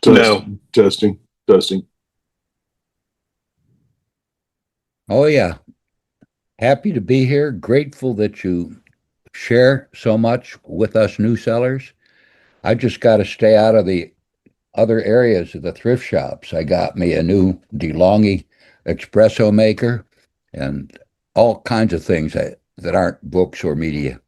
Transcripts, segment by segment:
No. Testing. Oh, yeah. Happy to be here. Grateful that you share so much with us new sellers. I just got to stay out of the other areas of the thrift shops. I got me a new DeLonghi espresso maker and all kinds of things that aren't books or media.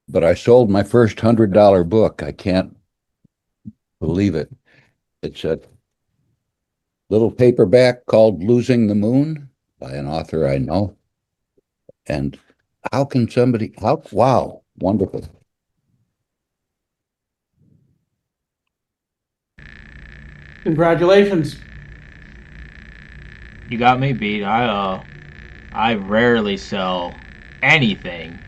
But I sold my first $100 book. I can't believe it. It's a little paperback called Losing the Moon by an author I know. And wow, wonderful. Congratulations. You got me beat. I rarely sell anything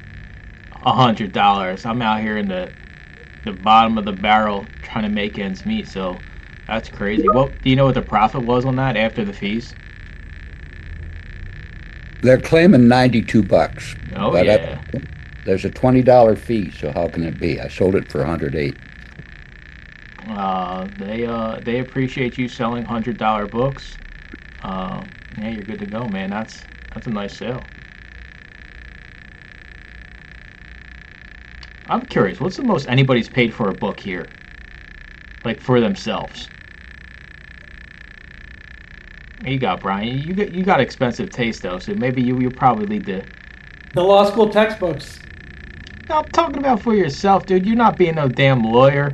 $100. I'm out here in the bottom of the barrel trying to make ends meet. So that's crazy. Well, do you know what the profit was on that after the fees? They're claiming $92, Oh but yeah. there's a $20 fee, so how can it be? I sold it for 108. They appreciate you selling $100 books. Yeah, you're good to go, man. That's a nice sale. I'm curious, what's the most anybody's paid for a book here? Like for themselves. You got Brian. You got expensive taste though, so maybe you probably lead The law school textbooks. No, I'm talking about for yourself, dude. You're not being no damn lawyer.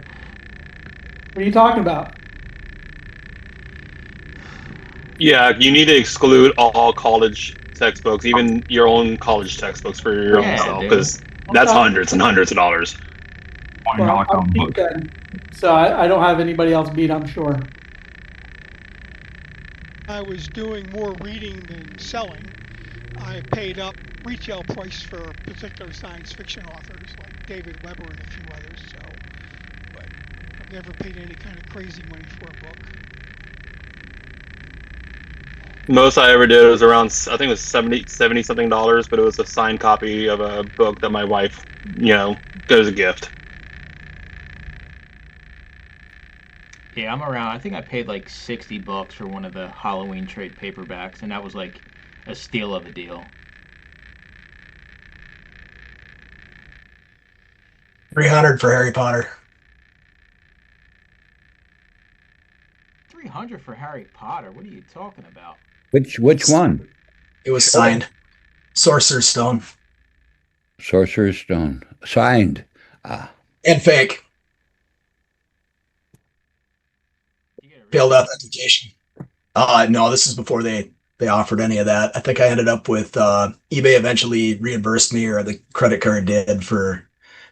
What are you talking about? Yeah, you need to exclude all college textbooks, even your own college textbooks for your own Yeah, self, dude. because that's Okay. hundreds and hundreds of dollars. Well, I'm beat then. So I don't have anybody else beat, I'm sure. I was doing more reading than selling. I paid up retail price for particular science fiction authors like David Weber and a few others. So, but I've never paid any kind of crazy money for a book. Most I ever did was around, I think it was 70 something dollars, but it was a signed copy of a book that my wife, got as a gift. Yeah, I'm around. I think I paid like $60 for one of the Halloween trade paperbacks, and that was like a steal of a deal. 300 for Harry Potter. 300 for Harry Potter. What are you talking about? Which one? It was signed. Sorcerer's Stone. Sorcerer's Stone. Signed. Ah. And fake. Failed authentication. No, this is before they offered any of that. I think I ended up with eBay eventually reimbursed me, or the credit card did, for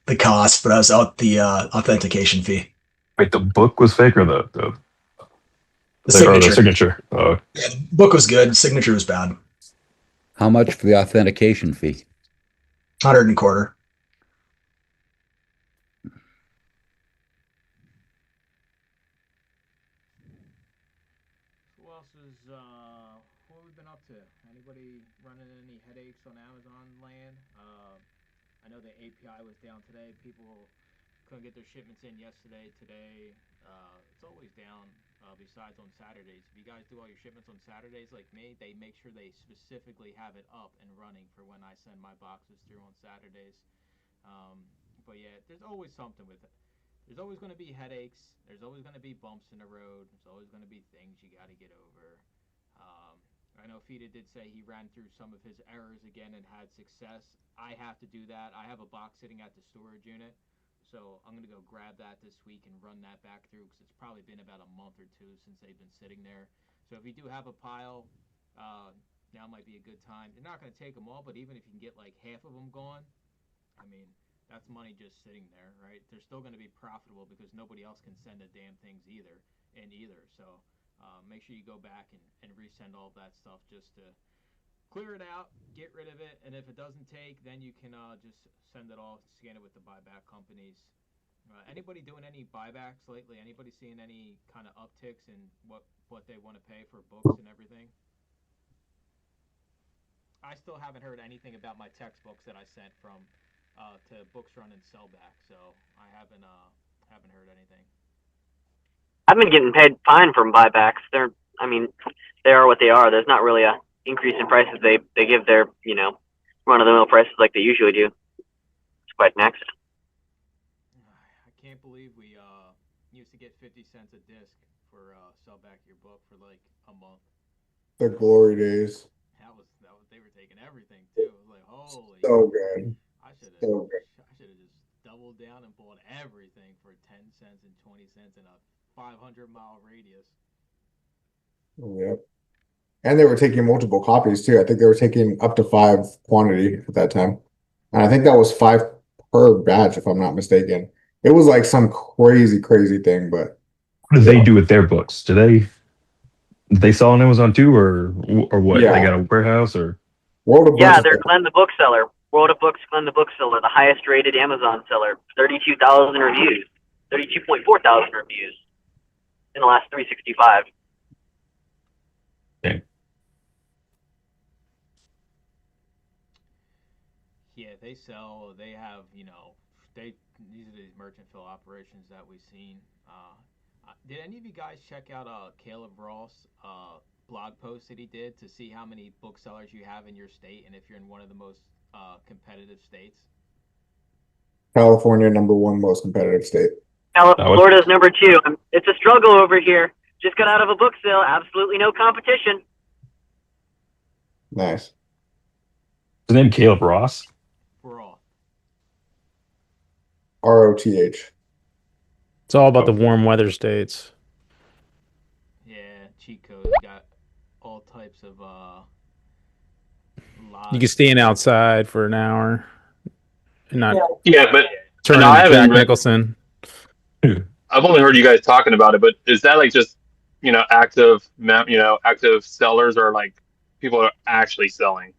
the cost, but I was out the authentication fee. Wait, the book was fake or the signature? Yeah, the book was good. Signature was bad. How much for the authentication fee? 100 and quarter. Who else is, what have we been up to? Anybody running any headaches on Amazon land? I know the API was down today. People couldn't get their shipments in yesterday, today. It's always down, besides on Saturdays. If you guys do all your shipments on Saturdays like me, they make sure they specifically have it up and running for when I send my boxes through on Saturdays. But yeah, there's always something with it. There's always going to be headaches. There's always going to be bumps in the road. There's always going to be things you got to get over. I know Fita did say he ran through some of his errors again and had success. I have to do that. I have a box sitting at the storage unit, so I'm going to go grab that this week and run that back through, because it's probably been about a month or two since they've been sitting there. So if you do have a pile, now might be a good time. You're not going to take them all, but even if you can get like half of them gone, I mean, that's money just sitting there, right? They're still going to be profitable because nobody else can send the damn things either. So make sure you go back and resend all that stuff just to clear it out, get rid of it, and if it doesn't take, then you can just send it all, scan it with the buyback companies. Anybody doing any buybacks lately? Anybody seeing any kind of upticks in what they want to pay for books and everything? I still haven't heard anything about my textbooks that I sent from to Books Run and Sellback, so I haven't heard anything. I've been getting paid fine from buybacks. I mean, they are what they are. There's not really a increase in prices. They give their, run of the mill prices like they usually do. It's quite an accident. I can't believe we used to get 50 cents a disc for Sellback your book for like a month. The glory days. That was they were taking everything too. It was like, holy. So good. I should have So good. just doubled down and bought everything for 10 cents and 20 cents in a 500-mile radius. Yep. And they were taking multiple copies too. I think they were taking up to 5 quantity at that time. And I think that was 5 per batch, if I'm not mistaken. It was like some crazy, crazy thing, but What do they do with their books? Do they sell on Amazon too, or what? Yeah. They got a warehouse or? World of Yeah, Books. they're Glenn the Bookseller. World of Books, Glenn the Bookseller, the highest rated Amazon seller. 32,000 reviews. 32.4 thousand reviews in the last 365. Dang. Yeah, they sell. They have, these are these merchant fill operations that we've seen. Did any of you guys check out Caleb Ross' blog post that he did to see how many booksellers you have in your state and if you're in one of the most competitive states? California, #1 most competitive state. Florida's #2. It's a struggle over here. Just got out of a book sale. Absolutely no competition. Nice. His name Caleb Ross. Raw. ROTH. It's all about the warm weather states. Yeah, cheat codes. Got all types of You can stand outside for an hour and not Yeah, but turn no, I into haven't Jack read- Nicholson. I've only heard you guys talking about it, but is that like just active sellers, or like people are actually selling?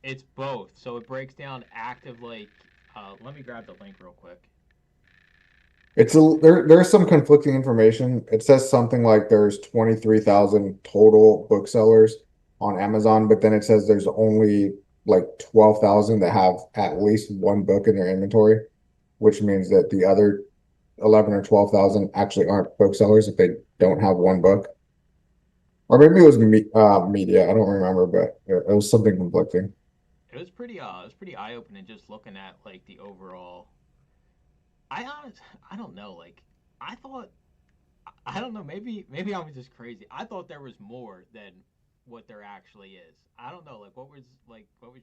It's both. So it breaks down active, like, let me grab the link real quick. There's some conflicting information. It says something like there's 23,000 total booksellers on Amazon, but then it says there's only like 12,000 that have at least one book in their inventory, which means that the other 11 or 12,000 actually aren't booksellers if they don't have one book. Or maybe it was media. I don't remember, but it was something conflicting. It was pretty eye-opening just looking at like the overall. I don't know. Like, I thought, I don't know. Maybe I was just crazy. I thought there was more than what there actually is. I don't know. Like, what was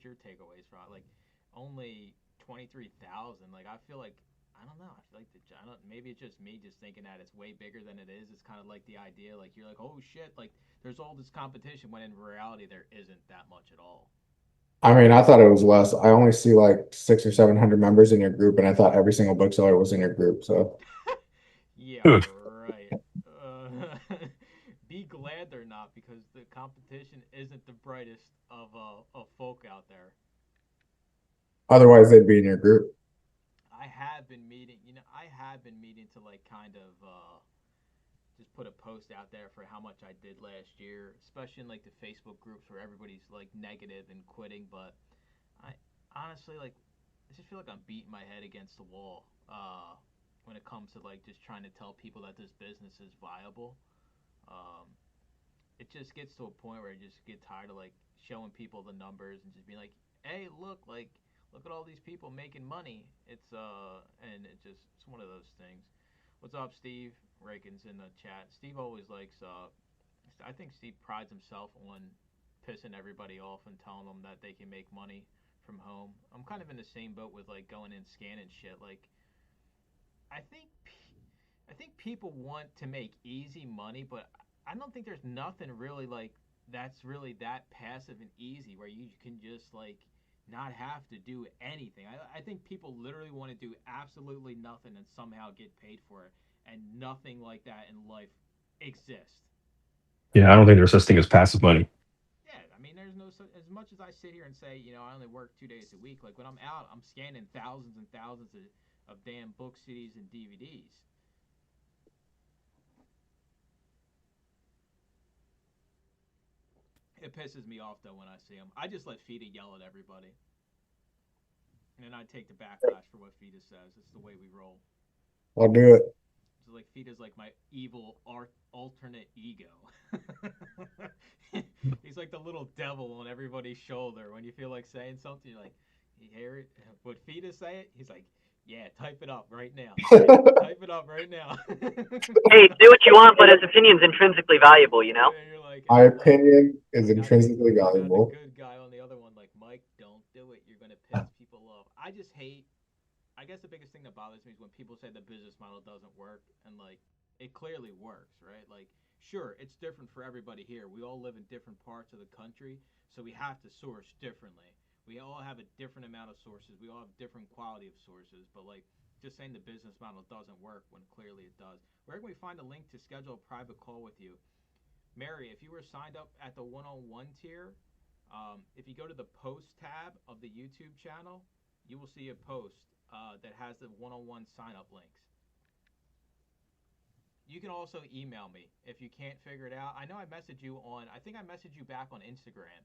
your takeaways from it? Like, only 23,000. Like, I feel like, I don't know. I feel like maybe it's just me just thinking that it's way bigger than it is. It's kind of like the idea, like you're like, oh shit, like there's all this competition when in reality there isn't that much at all. I mean, I thought it was less. I only see like 600 or 700 members in your group, and I thought every single bookseller was in your group. So Yeah, right. Be glad they're not, because the competition isn't the brightest of folk out there. otherwise, they'd be in your group. I have been meaning to like kind of just put a post out there for how much I did last year, especially in like the Facebook groups where everybody's like negative and quitting. But I honestly, like, I just feel like I'm beating my head against the wall when it comes to like just trying to tell people that this business is viable. It just gets to a point where I just get tired of like showing people the numbers and just being like, hey, look at all these people making money. It's it's one of those things. What's up, Steve? Rakin's in the chat. Steve always likes I think Steve prides himself on pissing everybody off and telling them that they can make money from home. I'm kind of in the same boat with like going and scanning shit. Like, I think people want to make easy money, but I don't think there's nothing really like that's really that passive and easy where you can just like not have to do anything. I think people literally want to do absolutely nothing and somehow get paid for it, and nothing like that in life exists. Yeah, I don't think there's such thing as passive money. Yeah, I mean, there's no as much as I sit here and say, I only work 2 days a week. Like, when I'm out, I'm scanning thousands and thousands of damn book CDs and DVDs. It pisses me off though when I see them. I just let Fita yell at everybody, and then I take the backlash for what Fita says. It's the way we roll. I'll do it. So like Fita's like my evil alternate ego. He's like the little devil on everybody's shoulder. When you feel like saying something, you're like, you hear it? Would Fita say it? He's like, yeah, type it up right now. Type it up right now. Hey, do what you want, but his opinion's intrinsically valuable, you know? Like, My opinion is intrinsically valuable. The good guy on the other one, like, Mike, don't do it. You're going to piss people off. I just hate, I guess the biggest thing that bothers me is when people say the business model doesn't work, and, like, it clearly works, right? Like, sure, it's different for everybody here. We all live in different parts of the country, so we have to source differently. We all have a different amount of sources. We all have different quality of sources. But, like, just saying the business model doesn't work when clearly it does. Where can we find a link to schedule a private call with you? Mary, if you were signed up at the one-on-one tier, if you go to the post tab of the YouTube channel, you will see a post that has the one-on-one sign-up links. You can also email me if you can't figure it out. I know I messaged you on, I think I messaged you back on Instagram.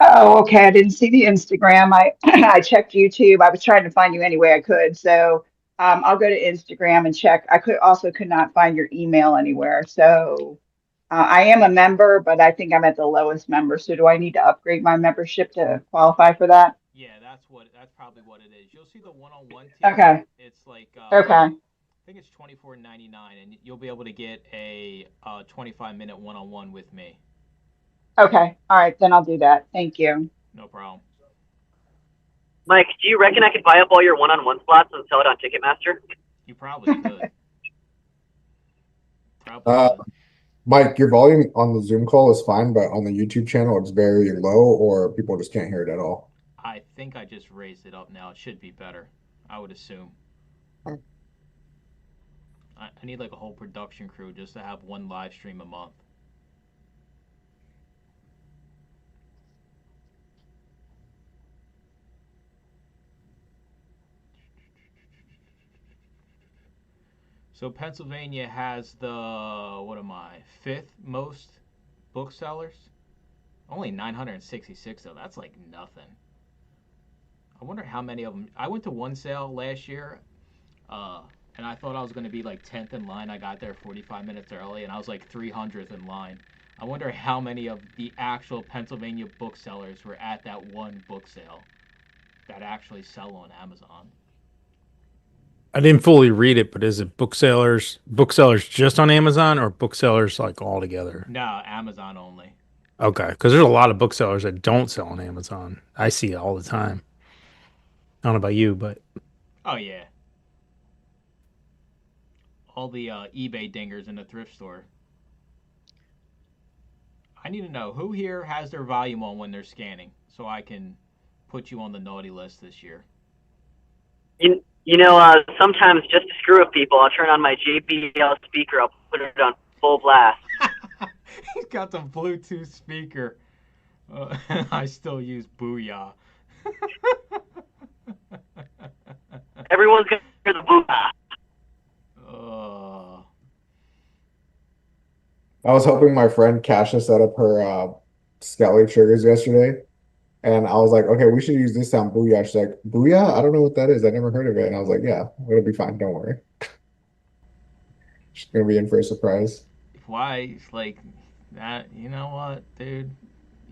Oh, okay. I didn't see the Instagram. I checked YouTube. I was trying to find you any way I could. So I'll go to Instagram and check. I could not find your email anywhere. So I am a member, but I think I'm at the lowest member. So do I need to upgrade my membership to qualify for that? Yeah, that's probably what it is. You'll see the one-on-one tier. Okay. It's like okay. I think it's $24.99, and you'll be able to get a 25-minute one-on-one with me. Okay. All right. Then I'll do that. Thank you. No problem. Mike, do you reckon I could buy up all your one-on-one slots and sell it on Ticketmaster? You probably could. Probably could. Mike, your volume on the Zoom call is fine, but on the YouTube channel, it's very low, or people just can't hear it at all. I think I just raised it up now. It should be better, I would assume. I need like a whole production crew just to have one live stream a month. So Pennsylvania has the, what am I, 5th most booksellers? Only 966 though. That's like nothing. I wonder how many of them. I went to one sale last year, and I thought I was going to be like 10th in line. I got there 45 minutes early, and I was like 300th in line. I wonder how many of the actual Pennsylvania booksellers were at that one book sale that actually sell on Amazon. I didn't fully read it, but is it booksellers just on Amazon or booksellers like all together? No, Amazon only. Okay, because there's a lot of booksellers that don't sell on Amazon. I see it all the time. I don't know about you, but oh yeah, all the eBay dingers in the thrift store. I need to know who here has their volume on when they're scanning, so I can put you on the naughty list this year. You know, sometimes just to screw with people, I'll turn on my JBL speaker. I'll put it on full blast. He's got the Bluetooth speaker. I still use Booyah. Everyone's gonna hear the Booyah. I was hoping my friend Kasha set up her Skelly triggers yesterday, and I was like, okay, we should use this sound, Booyah. She's like, Booyah? I don't know what that is. I never heard of it. And I was like, yeah, it'll be fine. Don't worry. She's gonna be in for a surprise. Why? Like that? You know what, dude?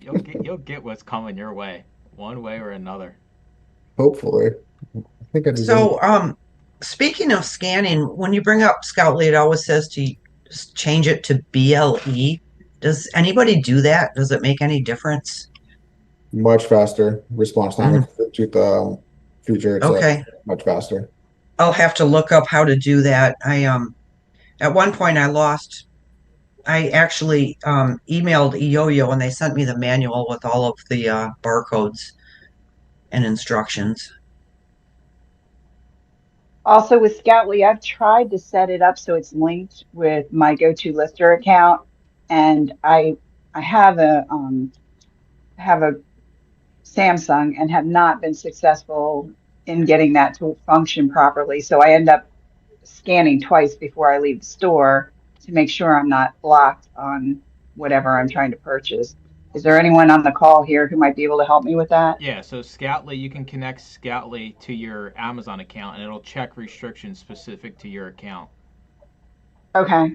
You'll get what's coming your way, one way or another. Hopefully. I think I deserve So, speaking of scanning, when you bring up Scoutly, it always says to change it to BLE. Does anybody do that? Does it make any difference? much faster response time to the feature. It's Okay. much faster. I'll have to look up how to do that. At one point I actually emailed Yo-Yo and they sent me the manual with all of the barcodes and instructions. Also with Scoutly, I've tried to set it up so it's linked with my GoToLister account, and I have a Samsung and have not been successful in getting that to function properly. So I end up scanning twice before I leave the store to make sure I'm not blocked on whatever I'm trying to purchase. Is there anyone on the call here who might be able to help me with that? Yeah, so Scoutly, you can connect Scoutly to your Amazon account, and it'll check restrictions specific to your account. Okay.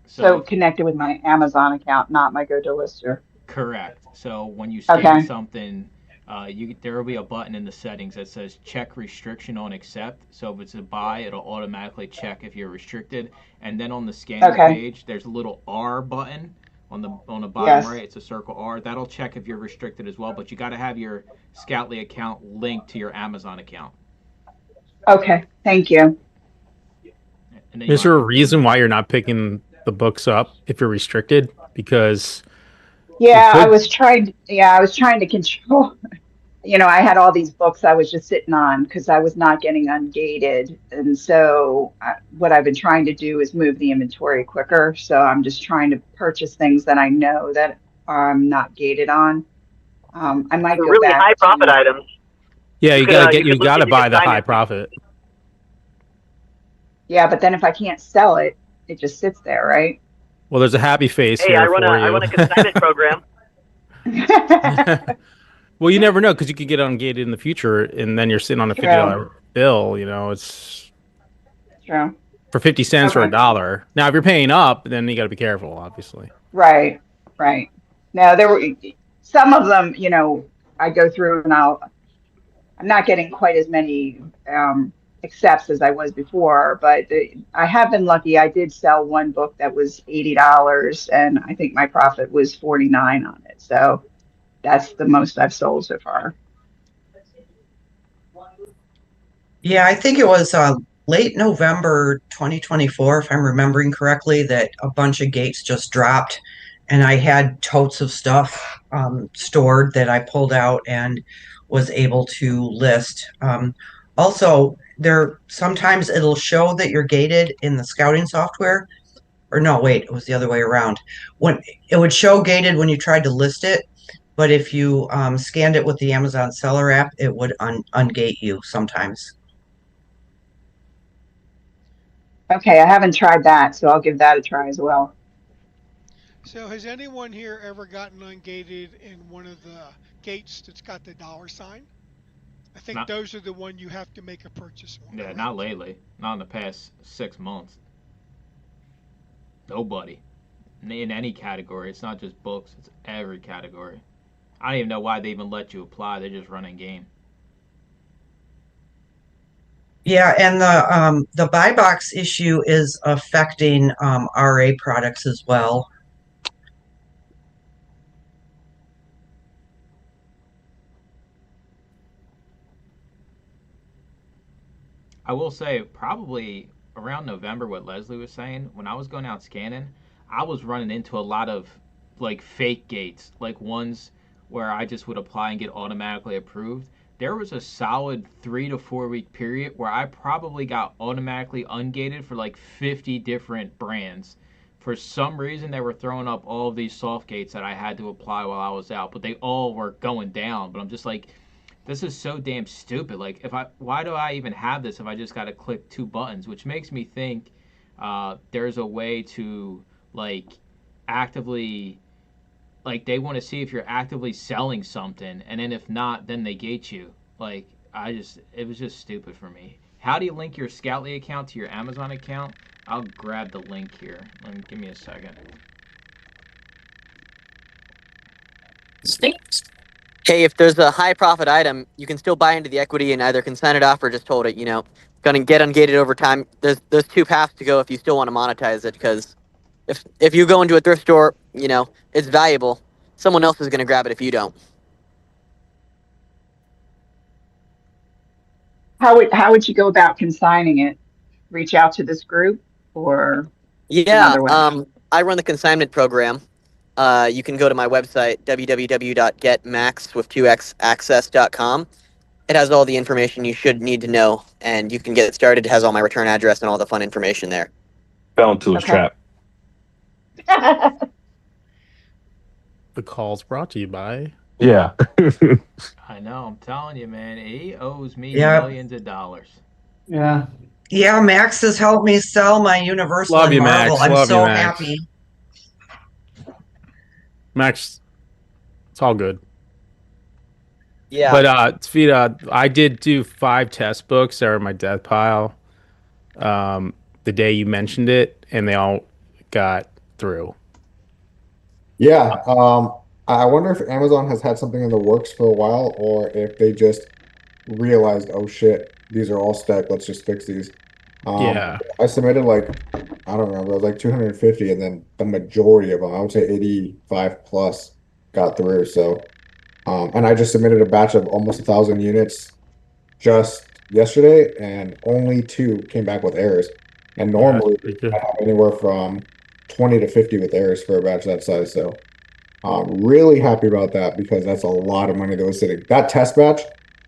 So connected with my Amazon account, not my GoToLister. Correct. So when you scan Okay. something, there will be a button in the settings that says check restriction on accept. So if it's a buy, it'll automatically check if you're restricted. And then on the scanner page, there's a little R button on the bottom right. It's a circle R. That'll check if you're restricted as well. But you got to have your Scoutly account linked to your Amazon account. Okay. Thank you. Is there a reason why you're not picking the books up if you're restricted? Because I was trying to control. I had all these books I was just sitting on because I was not getting ungated, and so what I've been trying to do is move the inventory quicker. So I'm just trying to purchase things that I know that I'm not gated on. I might go really back high profit items. Yeah, you gotta buy the high profit. Yeah, but then if I can't sell it, it just sits there, right? Well, there's a happy face Hey, here I run a consignment program. Well, you never know because you could get ungated in the future, and then you're sitting on a $50 bill. It's true for 50 cents or $1. Now, if you're paying up, then you got to be careful, obviously. Right. Now there were some of them. I go through and I'm not getting quite as many accepts as I was before, but I have been lucky. I did sell one book that was $80, and I think my profit was $49 on it. So that's the most I've sold so far. Yeah, I think it was late November 2024, if I'm remembering correctly, that a bunch of gates just dropped, and I had totes of stuff stored that I pulled out and was able to list. Also, sometimes it'll show that you're gated in the scouting software, or no, wait, it was the other way around. When it would show gated when you tried to list it, but if you scanned it with the Amazon Seller app, it would ungate you sometimes. Okay, I haven't tried that, so I'll give that a try as well. So has anyone here ever gotten ungated in one of the gates that's got the $sign? I think those are the one you have to make a purchase on. Yeah, not lately. Not in the past 6 months. Nobody. In any category. It's not just books. It's every category. I don't even know why they even let you apply. They're just running game. Yeah, and the buy box issue is affecting RA products as well. I will say probably around November, what Leslie was saying, when I was going out scanning, I was running into a lot of like fake gates, like ones where I just would apply and get automatically approved. There was a solid 3 to 4 week period where I probably got automatically ungated for like 50 different brands. For some reason, they were throwing up all of these soft gates that I had to apply while I was out, but they all were going down. But I'm just like, this is so damn stupid. Like, why do I even have this if I just got to click 2 buttons? Which makes me think there's a way to like actively, like they want to see if you're actively selling something, and then if not, then they gate you. Like, it was just stupid for me. How do you link your Scoutly account to your Amazon account? I'll grab the link here. Give me a second. Hey, if there's a high profit item, you can still buy into the equity and either consign it off or just hold it, going to get ungated over time. There's 2 paths to go if you still want to monetize it, because if you go into a thrift store, it's valuable. Someone else is going to grab it if you don't. How would you go about consigning it? Reach out to this group or Yeah, I run the consignment program. You can go to my website, www.getmax.com. It has all the information you should need to know, and you can get it started. It has all my return address and all the fun information there. Fell into his trap. The call's brought to you by... Yeah. I know. I'm telling you, man. He owes me millions of dollars. Yeah. Yeah, Max has helped me sell my Universal Love you, and Marvel. Max. I'm Love so you, Max. happy. Max, It's all good. Yeah. But Sveta, I did do 5 test books that are in my death pile. The day you mentioned it, and they all got through. Yeah. I wonder if Amazon has had something in the works for a while, or if they just realized, oh shit, these are all stuck. Let's just fix these. Yeah. I submitted like, I don't remember, it was like 250, and then the majority of them, I would say 85 plus, got through. So, and I just submitted a batch of almost 1,000 units just yesterday, and only 2 came back with errors. And normally I have anywhere from 20 to 50 with errors for a batch that size. So I'm really happy about that, because that's a lot of money that was sitting. That test batch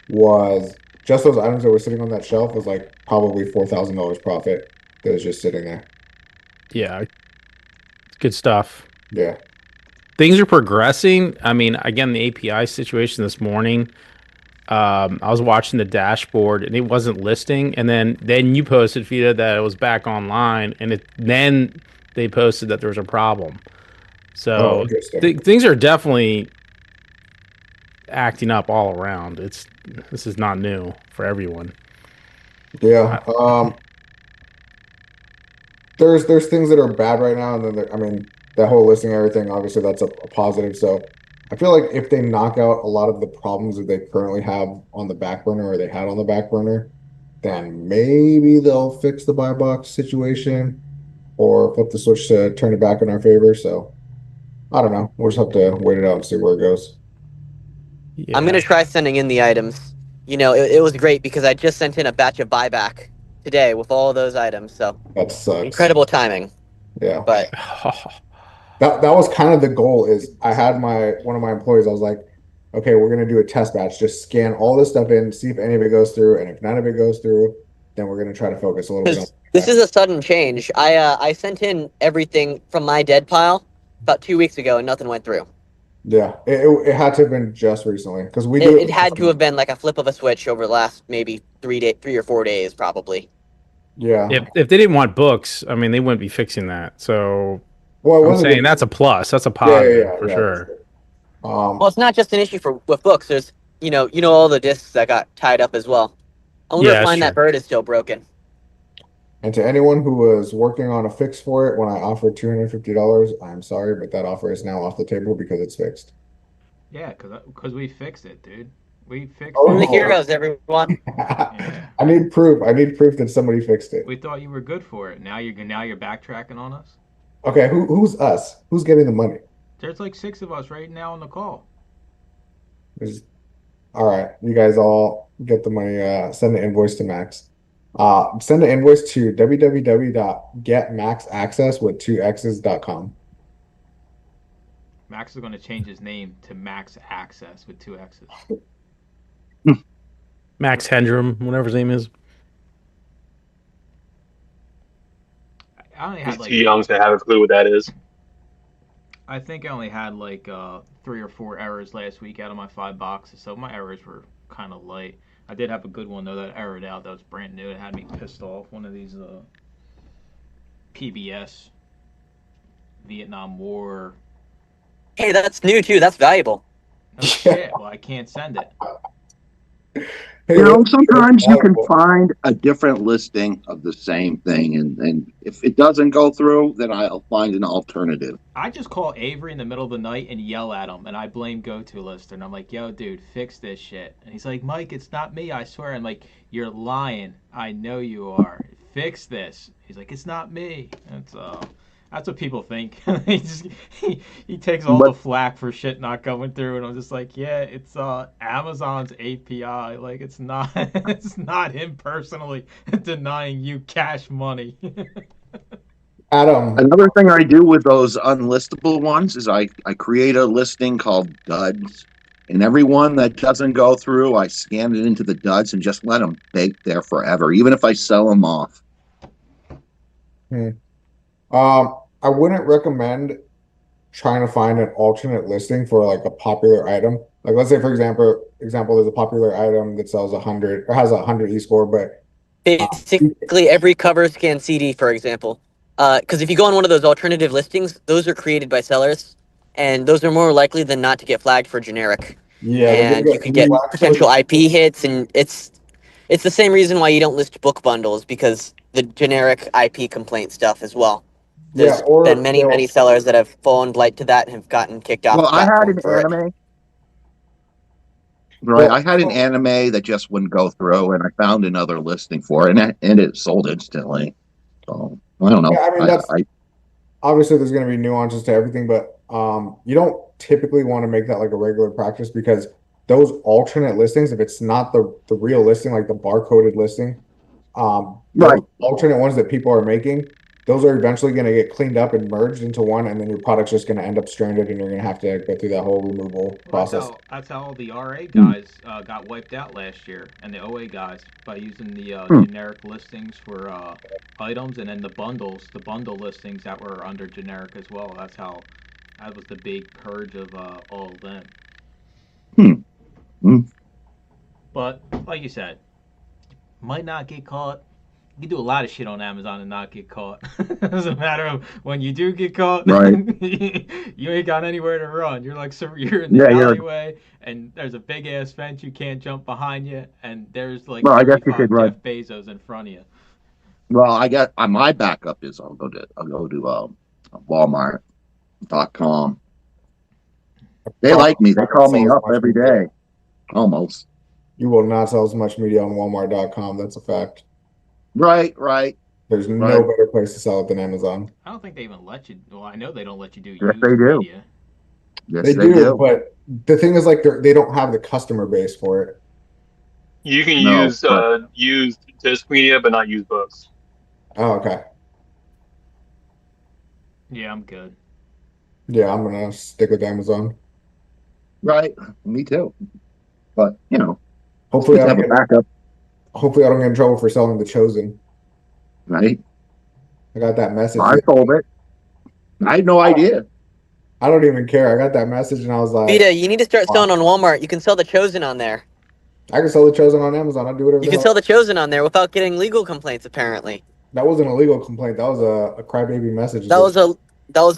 was just those items that were sitting on that shelf was like probably $4,000 profit that was just sitting there. Yeah. Good stuff. Yeah. Things are progressing. I mean, again, the API situation this morning, I was watching the dashboard and it wasn't listing, and then you posted, Fita, that it was back online, and then they posted that there was a problem. So things are definitely acting up all around. This is not new for everyone. Yeah. There's things that are bad right now, and then I mean, that whole listing everything, obviously that's a positive. So I feel like if they knock out a lot of the problems that they currently have on the back burner, or they had on the back burner, then maybe they'll fix the buy box situation or flip the switch to turn it back in our favor. So I don't know. We'll just have to wait it out and see where it goes. Yeah. I'm gonna try sending in the items. You know, it was great because I just sent in a batch of buyback today with all those items. So that sucks. Incredible timing. Yeah. But that was kind of the goal. Is I had one of my employees, I was like, okay, we're gonna do a test batch. Just scan all this stuff in, see if any of it goes through, and if none of it goes through, then we're gonna try to focus a little bit on this is a sudden change. I sent in everything from my dead pile about 2 weeks ago, and nothing went through. Yeah, it had to have been just recently, because It had to have been like a flip of a switch over the last maybe 3 or 4 days, probably. Yeah. If they didn't want books, I mean, they wouldn't be fixing that. So well, I'm saying that's a plus. That's a positive for sure. Well, it's not just an issue with books. There's you know all the discs that got tied up as well. I wonder if that bird is still broken. And to anyone who was working on a fix for it when I offered $250, I'm sorry, but that offer is now off the table because it's fixed. Yeah, because we fixed it, dude. We fixed it. We're the heroes, everyone. I need proof. I need proof that somebody fixed it. We thought you were good for it. Now you're backtracking on us. Okay, who's us? Who's getting the money? There's like 6 of us right now on the call. All right, you guys all get the money. Send the invoice to Max. Send the invoice to www.getmaxaccess with 2x's.com. Max is going to change his name to Max Access with 2 X's. Max Hendrum, whatever his name is. I only had too young to have a clue what that is. I think I only had like 3 or 4 errors last week out of my 5 boxes, so my errors were kind of light. I did have a good one though that errored out. That was brand new. It had me pissed off. One of these PBS Vietnam War. Hey, that's new too. That's valuable. Oh shit! Well, I can't send it. You know, sometimes you can find a different listing of the same thing, and if it doesn't go through, then I'll find an alternative. I just call Avery in the middle of the night and yell at him, and I blame GoToLister, and I'm like, "Yo, dude, fix this shit." And he's like, "Mike, it's not me, I swear." I'm like, "You're lying. I know you are. Fix this." He's like, "It's not me." That's what people think. he takes all the flack for shit not going through, and I'm just like, yeah, it's Amazon's API. Like it's not him personally denying you cash money. Adam, another thing I do with those unlistable ones is I create a listing called duds, and every one that doesn't go through, I scan it into the duds and just let them bake there forever, even if I sell them off. I wouldn't recommend trying to find an alternate listing for like a popular item. Like let's say for example, there's a popular item that sells 100 or has 100 e-score, but basically every cover scan CD, for example. Because if you go on one of those alternative listings, those are created by sellers, and those are more likely than not to get flagged for generic. Yeah, they're And gonna you get can get flagged for potential the- IP hits, and it's the same reason why you don't list book bundles, because the generic IP complaint stuff as well. Yeah, There's been or many sellers that have fallen light to that and have gotten kicked off Well, the I had platform an for it. anime. Right, I had an anime that just wouldn't go through, and I found another listing for it, and it sold instantly. So I don't know. Yeah, I mean that's obviously there's going to be nuances to everything, but you don't typically want to make that like a regular practice because those alternate listings, if it's not the real listing, like the barcoded listing, those Right. alternate ones that people are making, those are eventually going to get cleaned up and merged into one, and then your product's just going to end up stranded, and you're going to have to go through that whole removal process. That's how all the RA guys got wiped out last year, and the OA guys, by using the generic listings for items, and then the bundle listings that were under generic as well. That was the big purge of all of them. But like you said, might not get caught. You can do a lot of shit on Amazon and not get caught. It's a matter of when you do get caught, Right. you ain't got anywhere to run. You're you're in the alleyway, and there's a big ass fence you can't jump behind you, and there's like Well, I guess you 75 could run. Jeff Bezos in front of you. Well, I got my backup is I'll go to Walmart.com. They like me. They call me up every day, almost. You will not sell as much media on Walmart.com. That's a fact. Right. There's no better place to sell it than Amazon. I don't think they even let you. Well, I know they don't let you do Yes, used they do. media. Yes, They do, but the thing is, like, they don't have the customer base for it. You can No, use used disc media, but not used books. Oh, okay. Yeah, I'm good. Yeah, I'm gonna stick with Amazon. Right. Me too. But Hopefully, have a backup. Hopefully, I don't get in trouble for selling The Chosen. Right. I got that message. I sold it. I had no idea. I don't even care. I got that message and I was like, Vita, you need to start selling on Walmart. You can sell The Chosen on there. I can sell The Chosen on Amazon. I'll do whatever. You can sell The Chosen on there without getting legal complaints. Apparently, that wasn't a legal complaint. That was a crybaby message. That was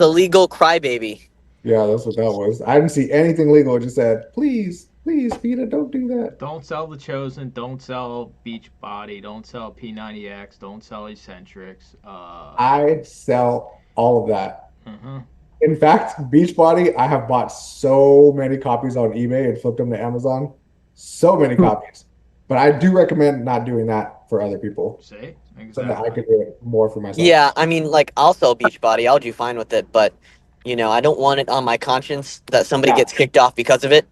a legal crybaby. Yeah, that's what that was. I didn't see anything legal. It just said, please, Vita, don't do that. Don't sell The Chosen. Don't sell Beachbody. Don't sell P90X. Don't sell Eccentrics. I sell all of that. Mm-hmm. In fact, Beachbody, I have bought so many copies on eBay and flipped them to Amazon. So many copies. But I do recommend not doing that for other people. See? Exactly. So that I could do it more for myself. Yeah, I mean, like, I'll sell Beachbody. I'll do fine with it, but I don't want it on my conscience that somebody gets kicked off because of it.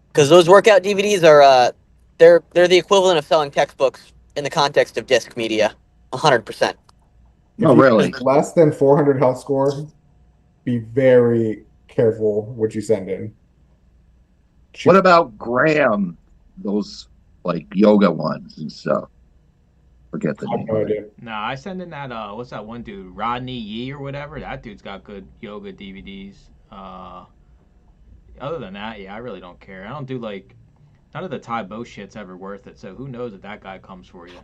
Because those workout DVDs are, they're the equivalent of selling textbooks in the context of disc media, 100%. Oh, really? Less than 400 health score, be very careful what you send in. What about Graham? Those like yoga ones and stuff. Forget the name. No idea. Nah, I send in that what's that one dude, Rodney Yee or whatever. That dude's got good yoga DVDs. Other than that, yeah, I really don't care. I don't do like none of the Tybo shit's ever worth it. So who knows if that guy comes for you?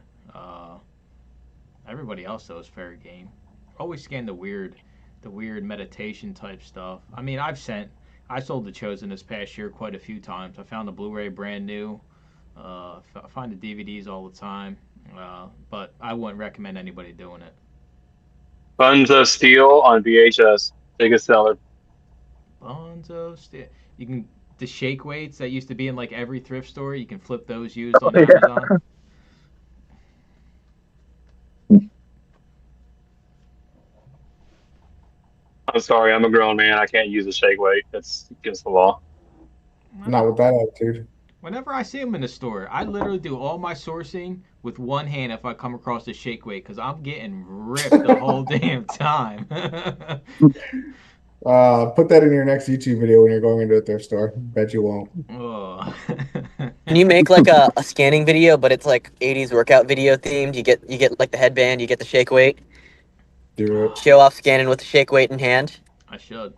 Everybody else though is fair game. Always scan the weird meditation type stuff. I mean, I sold The Chosen this past year quite a few times. I found the Blu-ray brand new. I find the DVDs all the time. But I wouldn't recommend anybody doing it. Buns of Steel on VHS, biggest seller. Buns of Steel. You can the shake weights that used to be in like every thrift store. You can flip those used on Amazon. I'm sorry, I'm a grown man. I can't use a shake weight. That's against the law. Not with that attitude. Whenever I see them in the store, I literally do all my sourcing with one hand if I come across a shake weight because I'm getting ripped the whole damn time. Put that in your next YouTube video when you're going into a thrift store. Bet you won't. Oh. Can you make like a scanning video, but it's like 80s workout video themed? You get like the headband, you get the shake weight. Do it. Show off scanning with the shake weight in hand. I should.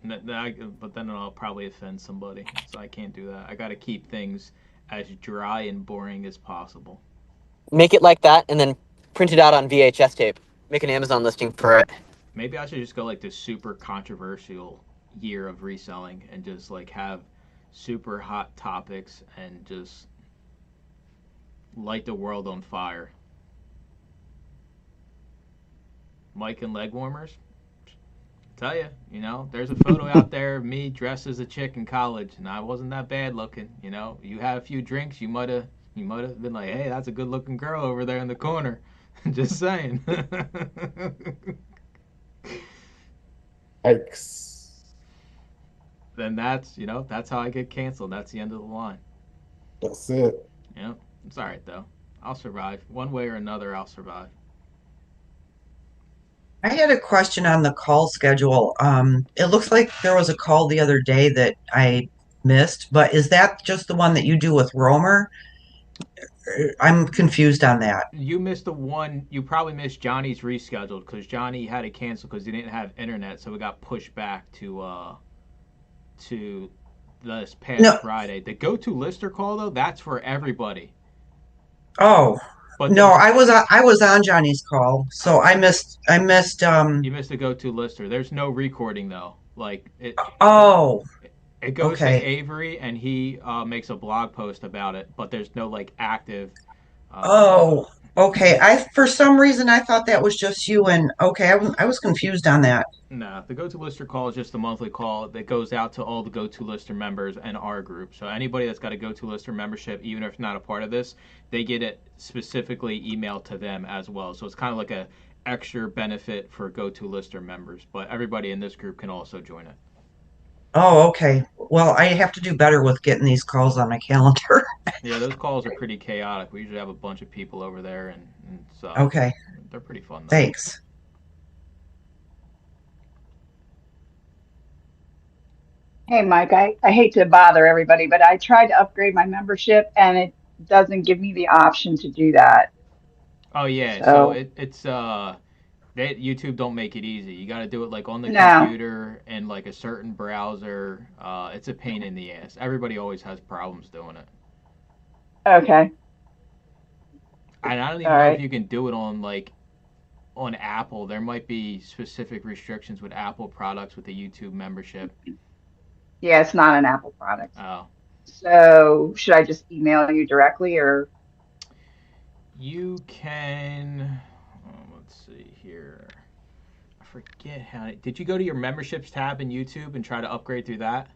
But then I'll probably offend somebody, so I can't do that. I got to keep things as dry and boring as possible. Make it like that, and then print it out on VHS tape. Make an Amazon listing for it. Maybe I should just go like this super controversial year of reselling and just like have super hot topics and just light the world on fire. Mic and leg warmers. Tell you, there's a photo out there of me dressed as a chick in college, and I wasn't that bad looking. You had a few drinks, you might have been like, hey, that's a good looking girl over there in the corner. Just saying. Yikes. Then that's how I get canceled. That's the end of the line. That's it. Yeah, it's all right though. I'll survive. One way or another, I'll survive. I had a question on the call schedule. It looks like there was a call the other day that I missed, but is that just the one that you do with Romer? I'm confused on that. You missed the one. You probably missed Johnny's rescheduled because Johnny had to cancel because he didn't have internet, so it got pushed back to this past Friday. The go-to lister call though, that's for everybody. Oh. But no, I was on Johnny's call, so I missed. You missed the go-to lister. There's no recording though. Like it. Oh. It goes to Avery, and he makes a blog post about it, but there's no like active. Okay. For some reason I thought that was just you, and I was confused on that. No, the go-to lister call is just a monthly call that goes out to all the go-to lister members and our group. So anybody that's got a go-to lister membership, even if not a part of this, they get it specifically emailed to them as well. So it's kind of like a extra benefit for go-to lister members, but everybody in this group can also join it. Oh, okay. Well, I have to do better with getting these calls on my calendar. Yeah, those calls are pretty chaotic. We usually have a bunch of people over there, and so okay. They're pretty fun though. Thanks. Hey, Mike, I hate to bother everybody, but I tried to upgrade my membership and it doesn't give me the option to do that. Oh, yeah. So it's YouTube don't make it easy. You got to do it like on the computer and like a certain browser. It's a pain in the ass. Everybody always has problems doing it. Okay. And I don't even know if you can do it on Apple. There might be specific restrictions with Apple products with the YouTube membership. Yeah, it's not an Apple product. Oh. So should I just email you directly or? You can, let's see here. I forget how, did you go to your memberships tab in YouTube and try to upgrade through that?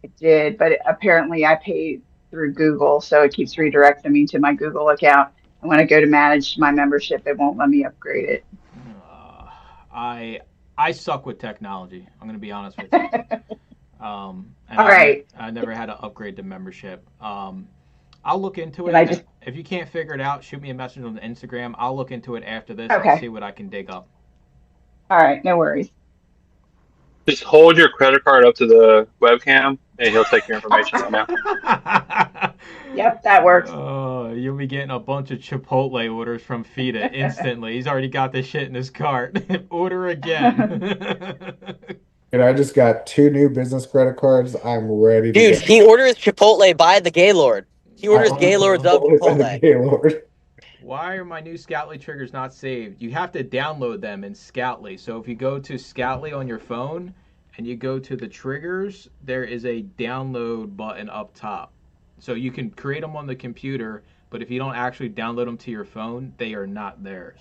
I did, but apparently I paid through Google, so it keeps redirecting me to my Google account. And when I go to manage my membership, it won't let me upgrade it. I suck with technology. I'm going to be honest with you. All right. I never had to upgrade the membership. I'll look into it. If you can't figure it out, shoot me a message on Instagram. I'll look into it after this and see what I can dig up. All right, no worries. Just hold your credit card up to the webcam, and he'll take your information right now. Yep, that works. Oh, you'll be getting a bunch of Chipotle orders from Fita instantly. He's already got this shit in his cart. Order again. And I just got 2 new business credit cards. I'm ready to Dude, he orders Chipotle by the Gaylord. He orders Gaylords of Chipotle. Gaylord. Why are my new Scoutly triggers not saved? You have to download them in Scoutly. So if you go to Scoutly on your phone and you go to the triggers, there is a download button up top. So you can create them on the computer, but if you don't actually download them to your phone, they are not theirs.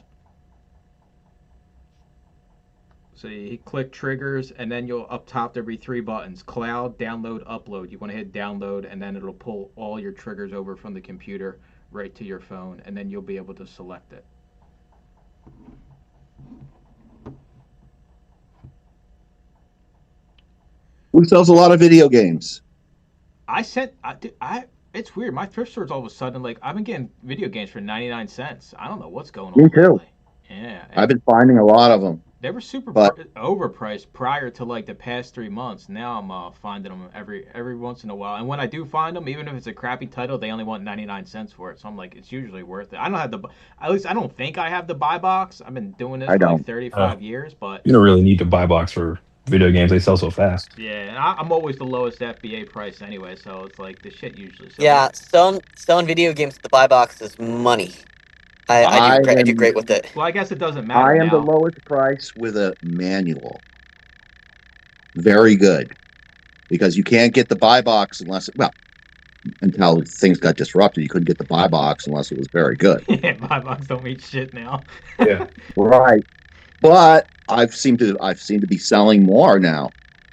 So you click triggers, and then you'll up top there'll be 3 buttons: cloud, download, upload. You want to hit download, and then it'll pull all your triggers over from the computer right to your phone, and then you'll be able to select it. Who sells a lot of video games? It's weird. My thrift store's all of a sudden like I've been getting video games for 99 cents. I don't know what's going on. Me too. Yeah. I've been finding a lot of them. They were super overpriced prior to like the past 3 months. Now I'm finding them every once in a while. And when I do find them, even if it's a crappy title, they only want 99 cents for it. So I'm like, it's usually worth it. I don't have at least I don't think I have the buy box. I've been doing this for like 35 years, but you don't really need to buy box for video games. They sell so fast. Yeah, and I'm always the lowest FBA price anyway, so it's like the shit usually sells. Yeah, selling video games at the buy box is money. I do great with it. Well, I guess it doesn't matter. I am the lowest price with a manual. very good, because you can't get the buy box until things got disrupted. You couldn't get the buy box unless it was very good. Yeah, buy box don't mean shit now. Yeah. Right. But I've seemed to be selling more now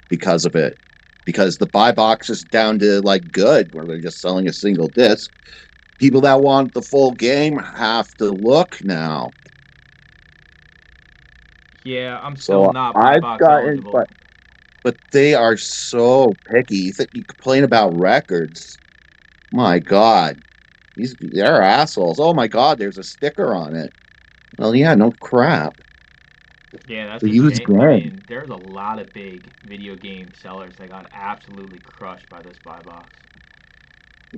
because of it. Because the buy box is down to like good, where they're just selling a single disc. People that want the full game have to look now. Yeah, I'm still not buy I've box gotten, eligible. but they are so picky. You complain about records. My God, they're assholes. Oh my God, there's a sticker on it. Well, yeah, no crap. Yeah, that's The a used shame. game. I mean, there's a lot of big video game sellers that got absolutely crushed by this buy box.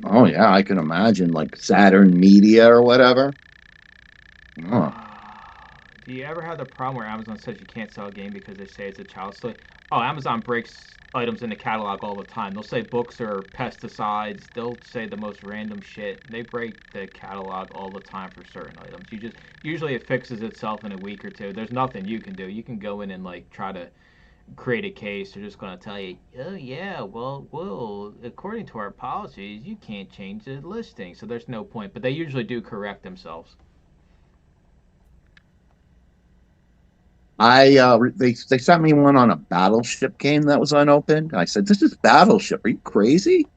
Oh yeah, I can imagine, like Saturn Media or whatever. Oh. Do you ever have the problem where Amazon says you can't sell a game because they say it's a child's toy? Oh, Amazon breaks items in the catalog all the time. They'll say books are pesticides. They'll say the most random shit. They break the catalog all the time for certain items. Usually it fixes itself in a week or two. There's nothing you can do. You can go in and like try to create a case. They're just going to tell you, oh yeah, well, according to our policies, you can't change the listing. So there's no point. But they usually do correct themselves. They sent me one on a Battleship game that was unopened. I said, "This is Battleship. Are you crazy?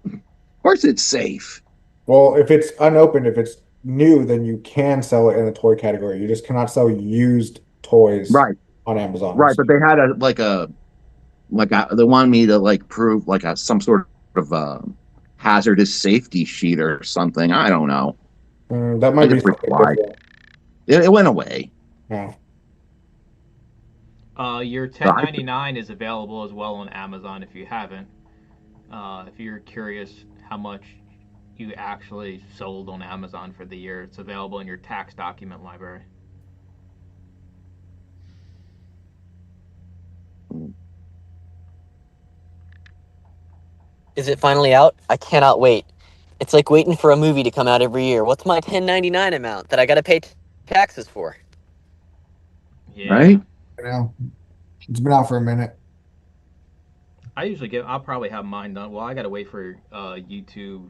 Of course it's safe." Well, if it's unopened, if it's new, then you can sell it in the toy category. You just cannot sell used toys Right, on Amazon. right. But they had they wanted me to like prove like some sort of hazardous safety sheet or something. I don't know. That might I be just something replied. different. It went away. Yeah. Your 1099 is available as well on Amazon if you haven't. If you're curious how much you actually sold on Amazon for the year, it's available in your tax document library. Is it finally out? I cannot wait. It's like waiting for a movie to come out every year. What's my 1099 amount that I gotta pay taxes for? Yeah. Right? Now, it's been out for a minute. I'll probably have mine done. Well, I gotta wait for YouTube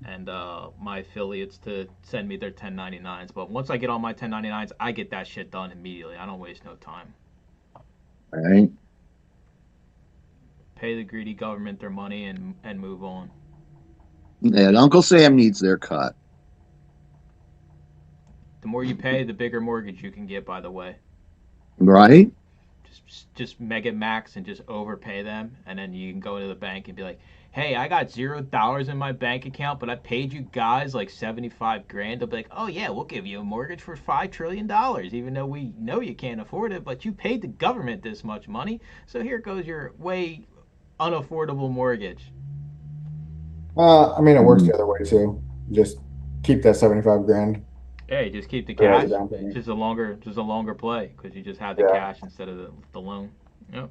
and my affiliates to send me their 1099s. But once I get all my 1099s, I get that shit done immediately. I don't waste no time. Right. Pay the greedy government their money and move on. And Uncle Sam needs their cut. The more you pay, the bigger mortgage you can get. By the way. Right. Just mega max and just overpay them, and then you can go to the bank and be like, hey, I got $0 in my bank account, but I paid you guys like 75 grand. They'll be like, oh yeah, we'll give you a mortgage for $5 trillion, even though we know you can't afford it, but you paid the government this much money, so here goes your way unaffordable mortgage. I mean, it works the other way too. Just keep that 75 grand. Hey, just keep the cash. Yeah, Just a longer play because you just have the cash instead of the loan. Yep.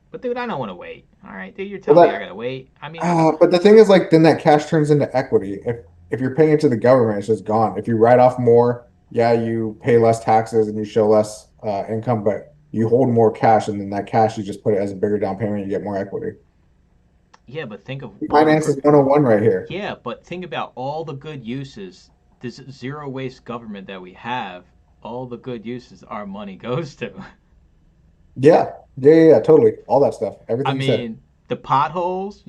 But dude, I don't want to wait. All right, dude, you're telling me I gotta wait. I mean, but the thing is, like, then that cash turns into equity. If you're paying it to the government, it's just gone. If you write off more, yeah, you pay less taxes and you show less income, but you hold more cash, and then that cash you just put it as a bigger down payment. You get more equity. Yeah, but think of finance is 101 right here. Yeah, but think about all the good uses. This zero waste government that we have, all the good uses our money goes to. Yeah, totally. All that stuff. Everything you said. The potholes,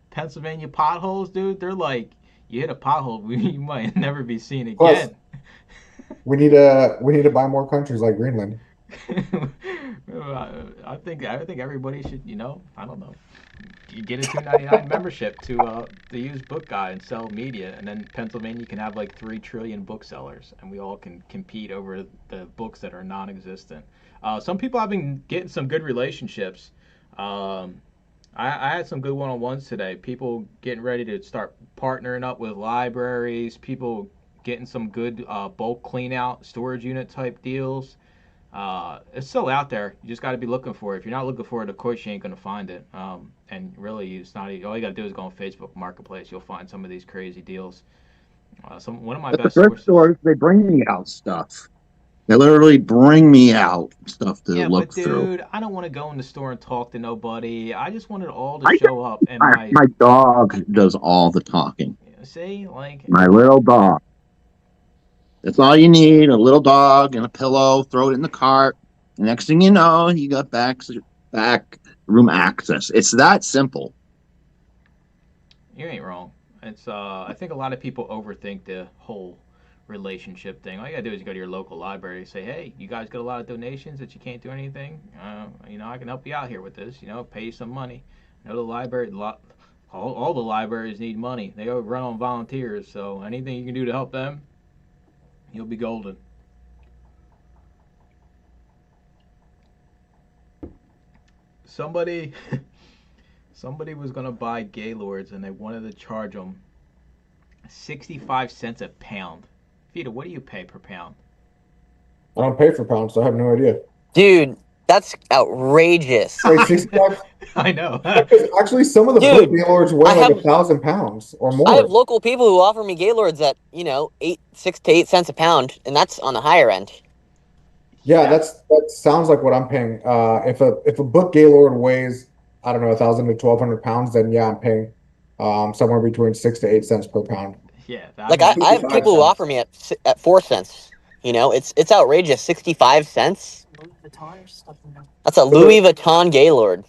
Pennsylvania potholes, dude, they're like, you hit a pothole, you might never be seen again. Plus, we need to buy more countries like Greenland. I think everybody should, I don't know. You get a $2.99 membership to the used book guy and sell media, and then Pennsylvania can have like 3 trillion booksellers, and we all can compete over the books that are non-existent. Some people have been getting some good relationships. I had some good one-on-ones today. People getting ready to start partnering up with libraries. People getting some good bulk clean-out storage unit type deals. It's still out there. You just got to be looking for it. If you're not looking for it, of course you ain't gonna find it. And really, it's not. All you got to do is go on Facebook Marketplace. You'll find some of these crazy deals. One of my best thrift stores, they bring me out stuff. They literally bring me out stuff to Yeah, look but through. dude, I don't want to go in the store and talk to nobody. I just want it all to show up and My dog does all the talking. see, like My little dog. That's all you need, a little dog and a pillow, throw it in the cart. The next thing you know, you got back room access. It's that simple. you ain't wrong. It's I think a lot of people overthink the whole relationship thing. All you gotta do is go to your local library and say, hey, you guys got a lot of donations that you can't do anything. I can help you out here with this. Pay you some money. The library, all the libraries need money. They run on volunteers, so anything you can do to help them, you'll be golden. Somebody was gonna buy Gaylords and they wanted to charge them 65 cents a pound. Vita, what do you pay per pound? I don't pay for pounds, so I have no idea. Dude, that's outrageous. Wait, 65? I know. Actually, some of the book Gaylords weigh like 1,000 pounds or more. I have local people who offer me Gaylords at 6 to 8 cents a pound, and that's on the higher end. Yeah, that sounds like what I'm paying. If a book Gaylord weighs, I don't know, 1,000 to 1,200 pounds, then yeah, I'm paying somewhere between 6 to 8 cents per pound. Yeah, like I have people who offer me at 4 cents. It's outrageous. 65 cents. That's a Louis Vuitton Gaylord.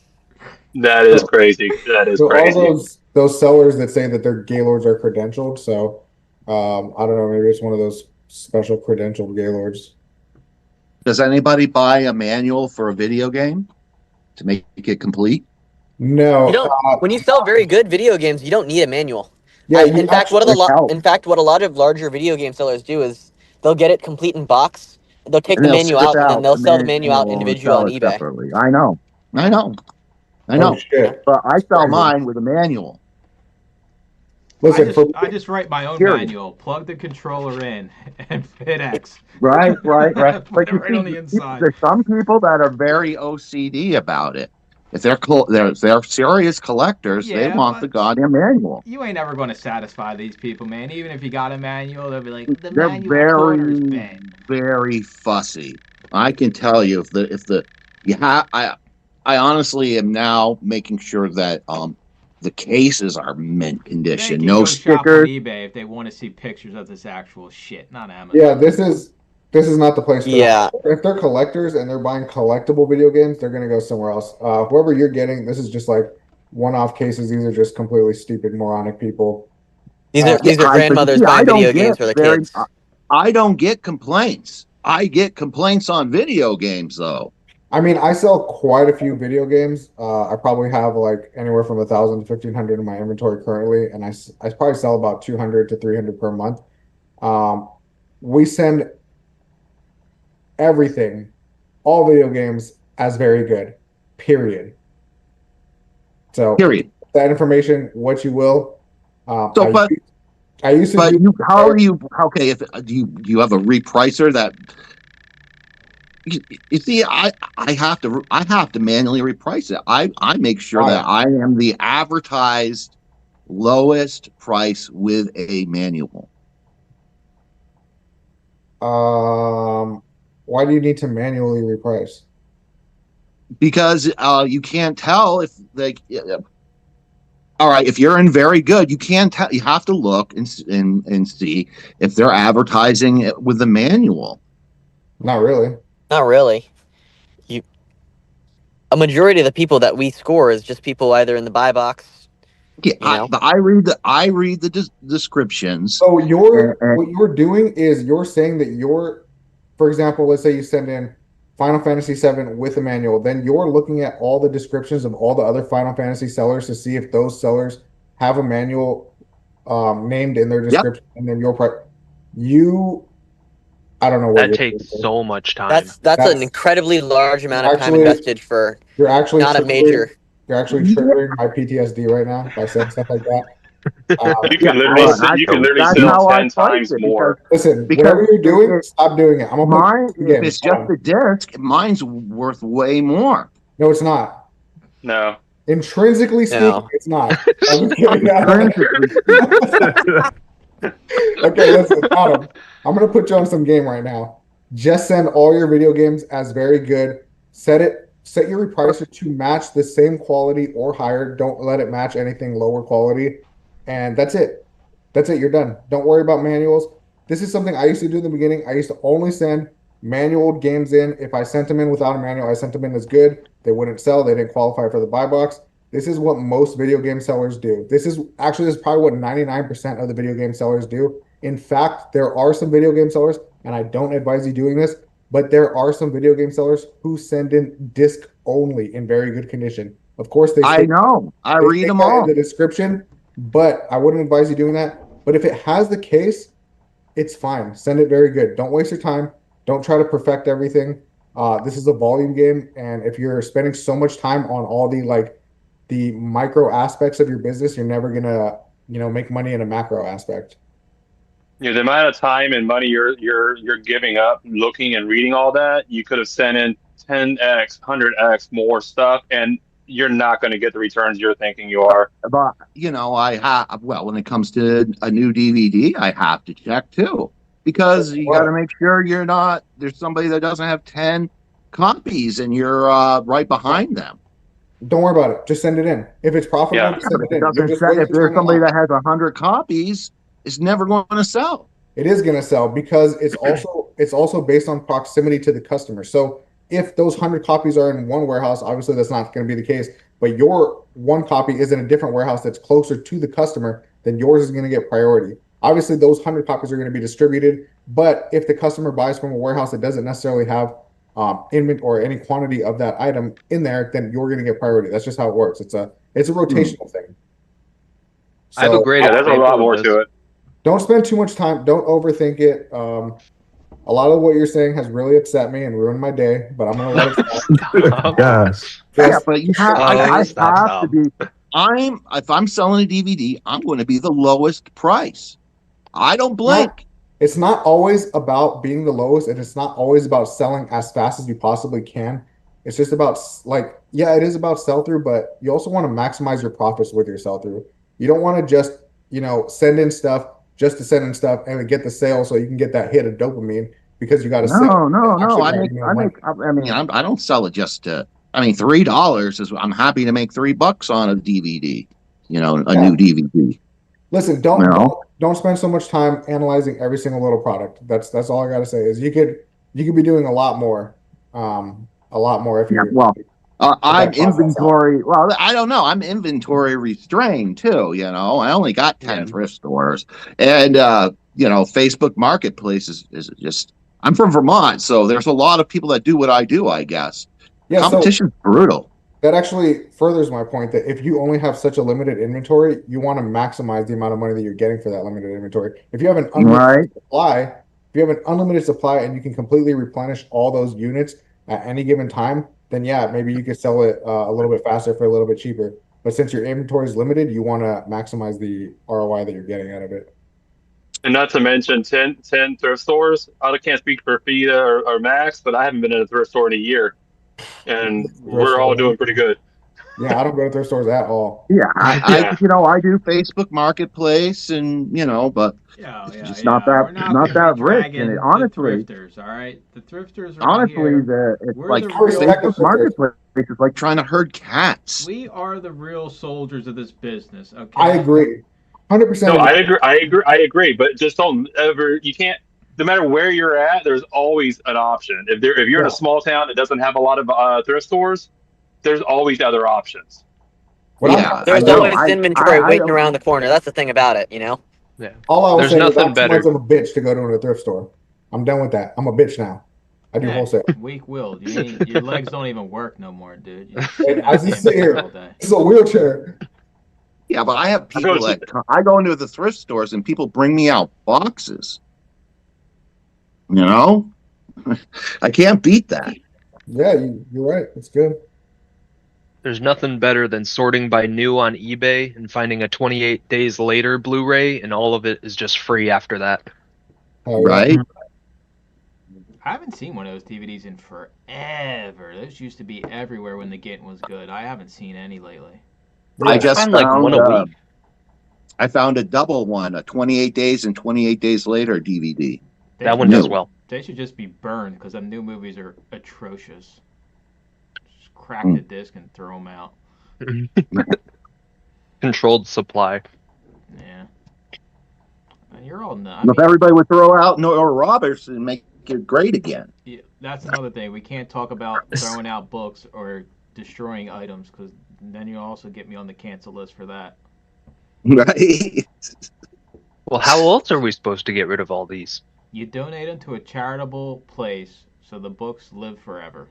That is crazy. That is crazy. All those sellers that say that their Gaylords are credentialed, so I don't know, maybe it's one of those special credentialed Gaylords. Does anybody buy a manual for a video game to make it complete? No. You don't. When you sell very good video games, you don't need a manual. Yeah. In fact, what a lot of larger video game sellers do is they'll get it complete in box. They'll take the menu out, and then they'll sell the menu out individual on eBay. Separately. I know. Oh, shit. But I sell mine with a manual. Listen, I just write my own manual, plug the controller in, and fit X. Right. Put But it right on the inside. There's some people that are very OCD about it. If they're serious collectors, they want the goddamn manual. You ain't ever going to satisfy these people, man. Even if you got a manual, they'll be like, they're very, very fussy. I can tell you I honestly am now making sure that the cases are mint condition, no stickers. On eBay if they want to see pictures of this actual shit, not Amazon. Yeah, this is not the place for that. If they're collectors and they're buying collectible video games, they're gonna go somewhere else. Whoever you're getting, this is just like one-off cases. These are just completely stupid, moronic people. These are grandmothers buying video games for their kids. I don't get complaints. I get complaints on video games though. I mean, I sell quite a few video games. I probably have like anywhere from 1,000 to 1,500 in my inventory currently, and I probably sell about 200 to 300 per month. We send everything, all video games, as very good. Period. So that information, what you will. I used to. But how are you? Okay, if do you have a repricer that? You see, I have to manually reprice it. I make sure that I am the advertised lowest price with a manual. Why do you need to manually reprice? Because you can't tell if all right, if you're in very good, you can't tell. You have to look and see if they're advertising it with the manual. Not really. Not really. A majority of the people that we score is just people either in the buy box. Yeah, I read the descriptions. So what you're doing is you're saying that for example, let's say you send in Final Fantasy VII with a manual, then you're looking at all the descriptions of all the other Final Fantasy sellers to see if those sellers have a manual named in their description, and then I don't know what that takes so much time. That's an incredibly large amount of time invested for you're actually not a major. You're actually triggering my PTSD right now by saying stuff like that. You can literally sell 10 times more. Listen, whatever you're doing, stop doing it. If it's just a disc, mine's worth way more. No, it's not. No. Intrinsically speaking, it's not. I'm just kidding. Okay, listen, Adam. I'm gonna put you on some game right now. Just send all your video games as very good. Set your repricer to match the same quality or higher. Don't let it match anything lower quality. And that's it. That's it. You're done. Don't worry about manuals. This is something I used to do in the beginning. I used to only send manual games in. If I sent them in without a manual, I sent them in as good. They wouldn't sell. They didn't qualify for the buy box. This is what most video game sellers do. This is probably what 99% of the video game sellers do. In fact, there are some video game sellers, and I don't advise you doing this, but there are some video game sellers who send in disc only in very good condition. Of course, I know. I read them all in the description, but I wouldn't advise you doing that. But if it has the case, it's fine. Send it very good. Don't waste your time. Don't try to perfect everything. This is a volume game, and if you're spending so much time on all the micro aspects of your business, you're never gonna, make money in a macro aspect. The amount of time and money you're giving up looking and reading all that, you could have sent in 10x, 100x more stuff, and you're not going to get the returns you're thinking you are. But when it comes to a new DVD, I have to check too, because you got to make sure there's somebody that doesn't have 10 copies and you're right behind them. Don't worry about it. Just send it in. If it's profitable, just send it in. If there's somebody that has 100 copies, it's never going to sell. It is going to sell because it's also based on proximity to the customer. So if those 100 copies are in one warehouse, obviously that's not going to be the case. But your one copy is in a different warehouse that's closer to the customer, then yours is going to get priority. Obviously, those 100 copies are going to be distributed. But if the customer buys from a warehouse that doesn't necessarily have inventory or any quantity of that item in there, then you're going to get priority. That's just how it works. It's a rotational thing. So, I have a great. There's a lot more to it. Don't spend too much time. Don't overthink it. A lot of what you're saying has really upset me and ruined my day, but I'm going to let it go. Yes. Yeah, but you have, I have to be. If I'm selling a DVD, I'm going to be the lowest price. I don't blink. It's not always about being the lowest, and it's not always about selling as fast as you possibly can. It's just about it is about sell through, but you also want to maximize your profits with your sell through. You don't want to just send in stuff just to send in stuff and get the sale so you can get that hit of dopamine because you got to sell. No. I don't sell it just to. $3 is. I'm happy to make $3 on a DVD. New DVD. Listen, don't spend so much time analyzing every single little product. That's all I got to say is you could be doing a lot more if you. I'm inventory. Well, I don't know. I'm inventory restrained too. I only got 10 thrift stores, and Facebook Marketplace is just. I'm from Vermont, so there's a lot of people that do what I do. I guess competition's brutal. That actually furthers my point that if you only have such a limited inventory, you want to maximize the amount of money that you're getting for that limited inventory. If you have an unlimited supply, and you can completely replenish all those units at any given time, then maybe you could sell it a little bit faster for a little bit cheaper. But since your inventory is limited, you want to maximize the ROI that you're getting out of it. And not to mention 10 thrift stores. I can't speak for FIDA or Max, but I haven't been in a thrift store in a year. And we're all doing pretty good. Yeah, I don't go to thrift stores at all. Yeah, I do Facebook Marketplace, and but it's just not that rich in it. Honestly, thrifters, all right, the thrifters. It's like Facebook Marketplace is like trying to herd cats. We are the real soldiers of this business. Okay, I agree, 100%. No, I agree, but just don't ever. You can't. No matter where you're at, there's always an option. If you're in a small town that doesn't have a lot of thrift stores, there's always other options. There's always inventory waiting around the corner. That's the thing about it, Yeah. All I was saying is I'm too much of a bitch to go to a thrift store. I'm done with that. I'm a bitch now. I do wholesale. Weak-willed. Your legs don't even work no more, dude. I just sit here. This is a wheelchair. Yeah, but I have people I go into the thrift stores and people bring me out boxes. I can't beat that. Yeah, you're right. It's good. There's nothing better than sorting by new on eBay and finding a 28 days later Blu-ray, and all of it is just free after that. Right? I haven't seen one of those DVDs in forever. Those used to be everywhere when the getting was good. I haven't seen any lately. I just found one a week. I found a double one, a 28 days and 28 days later DVD. That one does well. They should just be burned because them new movies are atrocious. Just crack Hmm. the disc and throw them out. Controlled supply. Yeah. And you're all nut. I If mean, everybody would throw out Nora Roberts and make it great again. yeah, that's another thing. We can't talk about throwing out books or destroying items because then you also get me on the cancel list for that. Right? Well, how else are we supposed to get rid of all these? You donate them to a charitable place so the books live forever.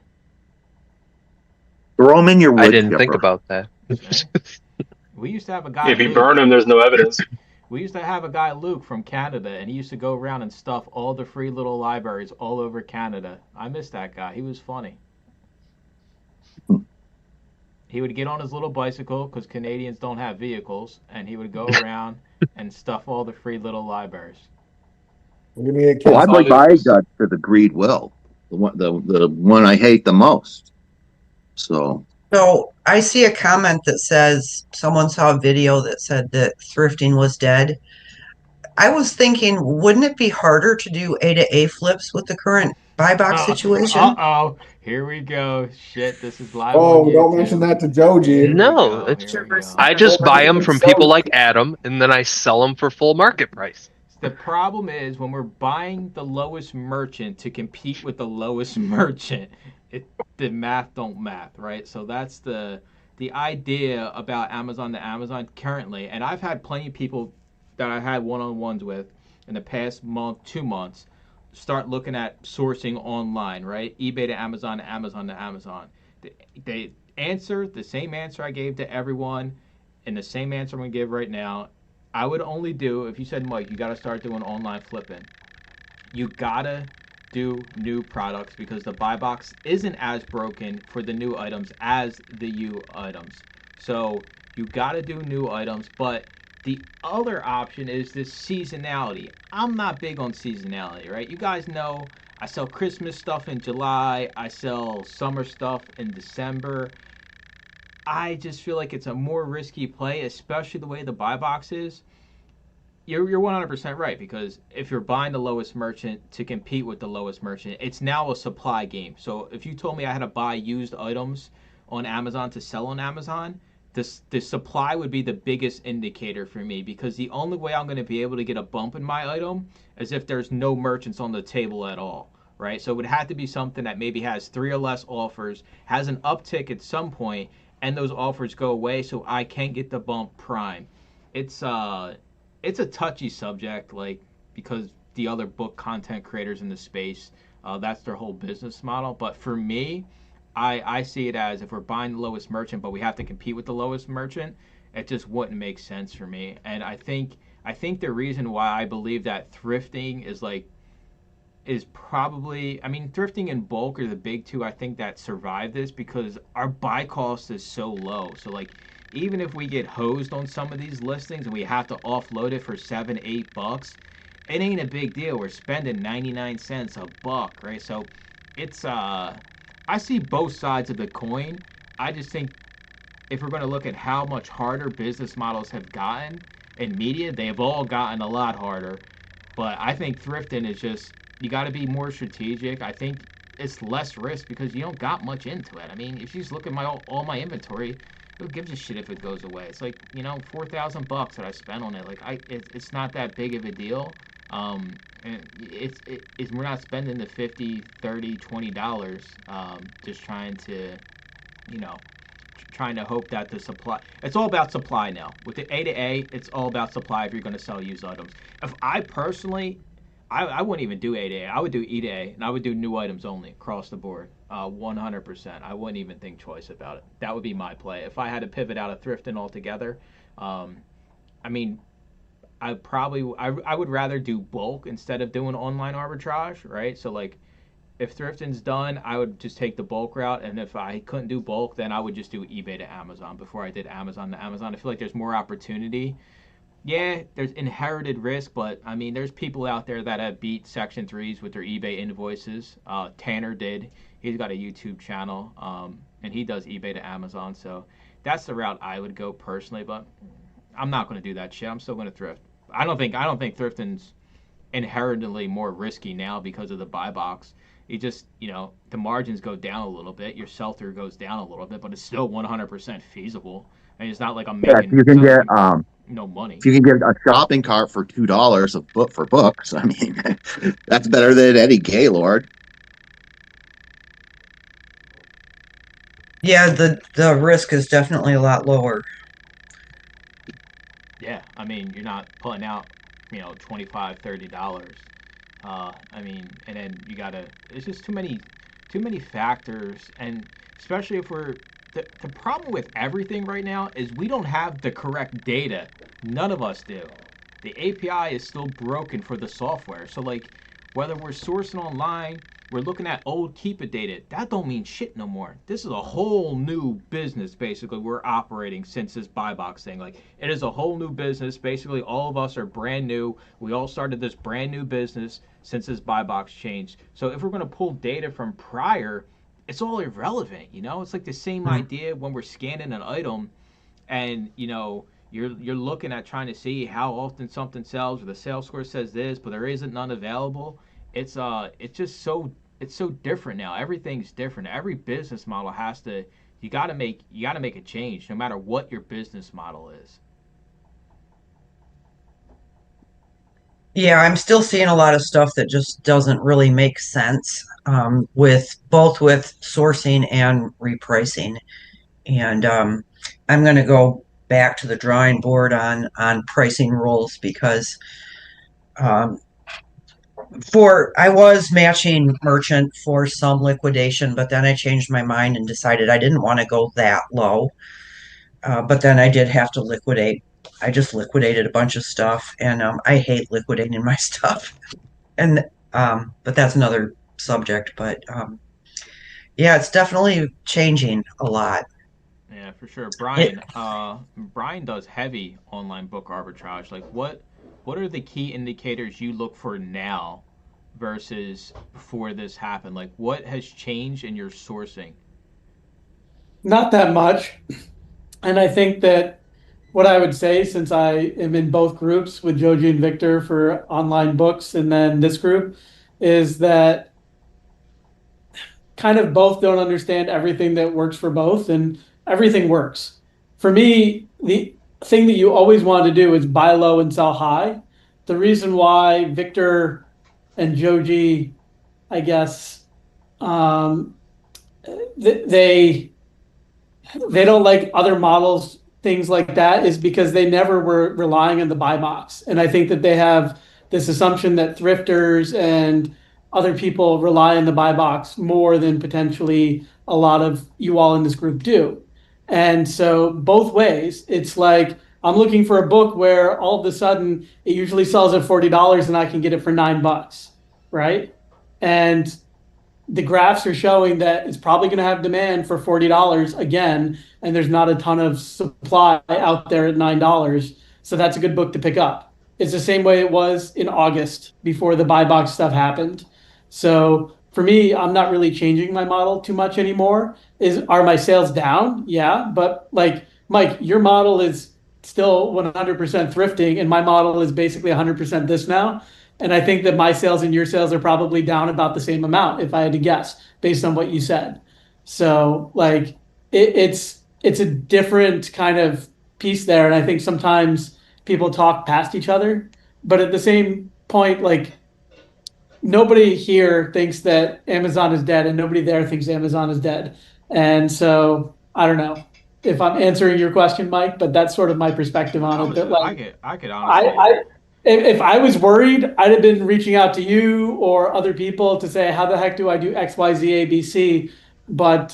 Throw them in your I wood didn't think chipper. about that. See? We used to have a guy, If you Luke. burn them, there's no evidence. We used to have a guy, Luke, from Canada, and he used to go around and stuff all the free little libraries all over Canada. I miss that guy. He was funny. He would get on his little bicycle because Canadians don't have vehicles, and he would go around and stuff all the free little libraries. Give me a Oh, kid. I'd like buy Dutch for the Greed Will, the one I hate the most. So I see a comment that says someone saw a video that said that thrifting was dead. I was thinking, wouldn't it be harder to do A to A flips with the current buy box situation? Uh-oh. Here we go. Shit, this is live on Oh, don't mention YouTube. that to Joji. No, Here it's we go. I just buy them from people like Adam, and then I sell them for full market price. The problem is when we're buying the lowest merchant to compete with the lowest merchant, the math don't math, right? So that's the idea about Amazon to Amazon currently. And I've had plenty of people that I had one-on-ones with in the past month, 2 months, start looking at sourcing online, right? eBay to Amazon to Amazon to Amazon. They answer the same answer I gave to everyone and the same answer I'm going to give right now. I would only do, if you said, Mike, you got to start doing online flipping. You got to do new products because the buy box isn't as broken for the new items as the U items. So you got to do new items, but the other option is this seasonality. I'm not big on seasonality, right? You guys know I sell Christmas stuff in July, I sell summer stuff in December. I just feel like it's a more risky play, especially the way the buy box is. You're 100% right because if you're buying the lowest merchant to compete with the lowest merchant, it's now a supply game. So if you told me I had to buy used items on Amazon to sell on Amazon, the supply would be the biggest indicator for me because the only way I'm going to be able to get a bump in my item is if there's no merchants on the table at all, right? So it would have to be something that maybe has 3 or less offers, has an uptick at some point, and those offers go away so I can't get the bump prime. It's it's a touchy subject, like because the other book content creators in the space, that's their whole business model. But for me, I see it as if we're buying the lowest merchant, but we have to compete with the lowest merchant, it just wouldn't make sense for me. And I think the reason why I believe that thrifting is probably, I mean, thrifting and bulk are the big two I think that survive this because our buy cost is so low. So like even if we get hosed on some of these listings and we have to offload it for $7-8, it ain't a big deal. We're spending 99 cents a buck, right? So it's I see both sides of the coin. I just think if we're going to look at how much harder business models have gotten in media, they have all gotten a lot harder. But I think thrifting is just, you got to be more strategic. I think it's less risk because you don't got much into it. I mean, if you just look at all my inventory, who gives a shit if it goes away? It's like, $4,000 that I spent on it. Like it's not that big of a deal. And we're not spending the 50, 30, $20, just you know, trying to hope that the supply. It's all about supply now. With the A to A, it's all about supply if you're going to sell used items. If I personally, I wouldn't even do A to A. I would do E to A, and I would do new items only across the board, 100%. I wouldn't even think twice about it. That would be my play. If I had to pivot out of thrifting altogether, I mean, I would rather do bulk instead of doing online arbitrage, right? So like if thrifting's done, I would just take the bulk route, and if I couldn't do bulk, then I would just do eBay to Amazon before I did Amazon to Amazon. I feel like there's more opportunity. Yeah, there's inherited risk, but I mean, there's people out there that have beat Section 3s with their eBay invoices. Tanner did. He's got a YouTube channel, and he does eBay to Amazon. So that's the route I would go personally, but I'm not going to do that shit. I'm still going to thrift. I don't think thrifting's inherently more risky now because of the buy box. You just, the margins go down a little bit, your sell through goes down a little bit, but it's still 100% feasible. And it's not like I'm Yeah, if making you can get no money. if you can get a shopping cart for $2 a book for books, I mean, that's better than any Gaylord. Yeah, the risk is definitely a lot lower. Yeah, I mean, you're not putting out, $25, $30. I mean, and then it's just too many factors, and especially if the problem with everything right now is we don't have the correct data. None of us do. The API is still broken for the software. So like, whether we're sourcing online, we're looking at old keep it data. That don't mean shit no more. This is a whole new business basically we're operating since this buy box thing. Like, it is a whole new business. Basically, all of us are brand new. We all started this brand new business since this buy box changed. So if we're going to pull data from prior, it's all irrelevant. It's like the same idea when we're scanning an item, and you're looking at trying to see how often something sells, or the sales score says this, but there isn't none available. It's just so different now. Everything's different. Every business model you got to make a change no matter what your business model is. Yeah, I'm still seeing a lot of stuff that just doesn't really make sense, with sourcing and repricing. And I'm going to go back to the drawing board on pricing rules, because um, I was matching merchant for some liquidation, but then I changed my mind and decided I didn't want to go that low. But then I did have to liquidate. I just liquidated a bunch of stuff, and I hate liquidating my stuff. And but that's another subject. But yeah, it's definitely changing a lot. Yeah, for sure. It, Brian does heavy online book arbitrage. Like, what are the key indicators you look for now versus before this happened? Like, what has changed in your sourcing? Not that much. And I think that what I would say, since I am in both groups with Joji and Victor for online books, and then this group, is that kind of both don't understand everything that works for both, and everything works. For me, the thing that you always want to do is buy low and sell high. The reason why Victor and Joji, I guess, um, they don't like other models, things like that, is because they never were relying on the buy box. And I think that they have this assumption that thrifters and other people rely on the buy box more than potentially a lot of you all in this group do. And so both ways, it's like I'm looking for a book where all of a sudden it usually sells at $40 and I can get it for $9, right? And the graphs are showing that it's probably going to have demand for $40 again, and there's not a ton of supply out there at $9. So that's a good book to pick up. It's the same way it was in August before the buy box stuff happened. So for me, I'm not really changing my model too much anymore. Are my sales down? Yeah, but like Mike, your model is still 100% thrifting, and my model is basically 100% this now. And I think that my sales and your sales are probably down about the same amount, if I had to guess, based on what you said. So like it's a different kind of piece there. And I think sometimes people talk past each other, but at the same point, like nobody here thinks that Amazon is dead, and nobody there thinks Amazon is dead. And so I don't know if I'm answering your question, Mike, but that's sort of my perspective on it. That like I could I, honestly. I if I was worried, I'd have been reaching out to you or other people to say, how the heck do I do X, Y, Z, A, B, C? But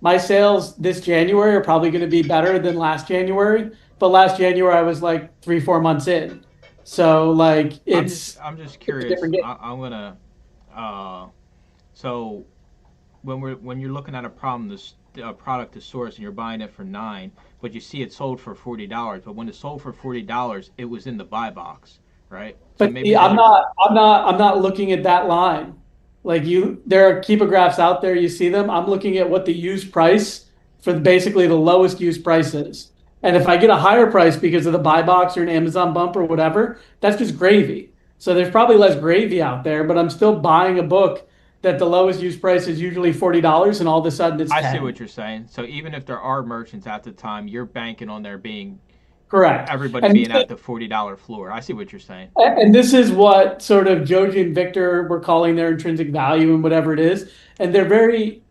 my sales this January are probably going to be better than last January. But last January I was like 3, 4 months in, so like I'm just it's a curious. different game. I'm gonna. Uh, so when you're looking at a product to source and you're buying it for 9, but you see it sold for $40, but when it sold for $40, it was in the buy box, right? So But see, maybe the I'm other. not, I'm not, I'm not looking at that line. Like there are keepographs out there. You see them. I'm looking at what the used price for basically the lowest used price is. And if I get a higher price because of the buy box or an Amazon bump or whatever, that's just gravy. So there's probably less gravy out there, but I'm still buying a book that the lowest used price is usually $40 and all of a sudden it's I 10. see what you're saying. So even if there are merchants at the time, you're banking on there being Correct. everybody And being at the $40 floor. I see what you're saying. and this is what sort of Joji and Victor were calling their intrinsic value and whatever it is. And they're very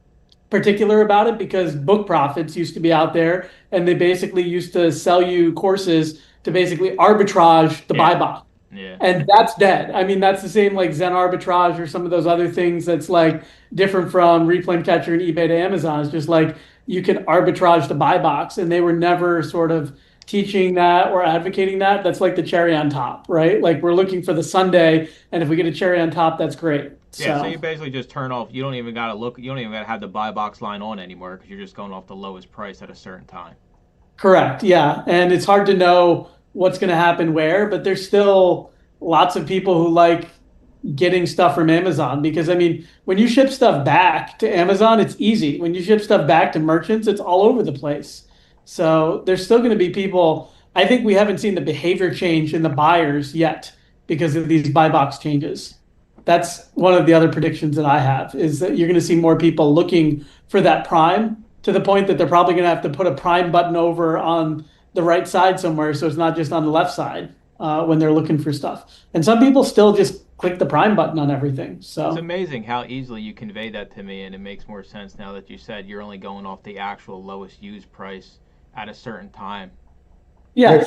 particular about it because Book Profits used to be out there and they basically used to sell you courses to basically arbitrage the buy box. Yeah. And that's dead. I mean, that's the same like Zen arbitrage or some of those other things that's like different from Replay Catcher and eBay to Amazon. It's just like you can arbitrage the buy box, and they were never sort of teaching that or advocating that. That's like the cherry on top, right? Like we're looking for the sundae, and if we get a cherry on top, that's great. Yeah, so you basically just turn off. You don't even gotta look. You don't even gotta have the buy box line on anymore because you're just going off the lowest price at a certain time. Correct. Yeah. And it's hard to know what's going to happen where, but there's still lots of people who like getting stuff from Amazon because I mean, when you ship stuff back to Amazon, it's easy. When you ship stuff back to merchants, it's all over the place. So there's still going to be people. I think we haven't seen the behavior change in the buyers yet because of these buy box changes. That's one of the other predictions that I have is that you're going to see more people looking for that prime to the point that they're probably going to have to put a prime button over on the right side somewhere so it's not just on the left side when they're looking for stuff. And some people still just click the prime button on everything. So it's amazing how easily you convey that to me, and it makes more sense now that you said you're only going off the actual lowest used price at a certain time. Yeah,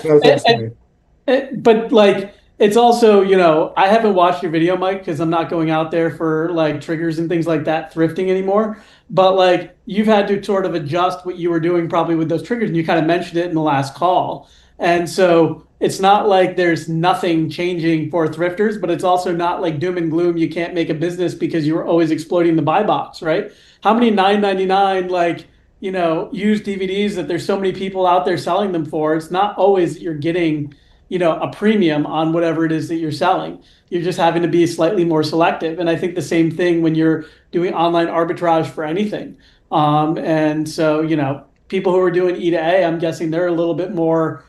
but like it's also, you know, I haven't watched your video, Mike, because I'm not going out there for like triggers and things like that, thrifting anymore. But like you've had to sort of adjust what you were doing probably with those triggers, and you kind of mentioned it in the last call. And so it's not like there's nothing changing for thrifters, but it's also not like doom and gloom. You can't make a business because you were always exploiting the buy box, right? How many 9.99 like you know used DVDs that there's so many people out there selling them for? It's not always that you're getting you know a premium on whatever it is that you're selling. You're just having to be slightly more selective. And I think the same thing when you're doing online arbitrage for anything. And so you know people who are doing E to A, I'm guessing they're a little bit more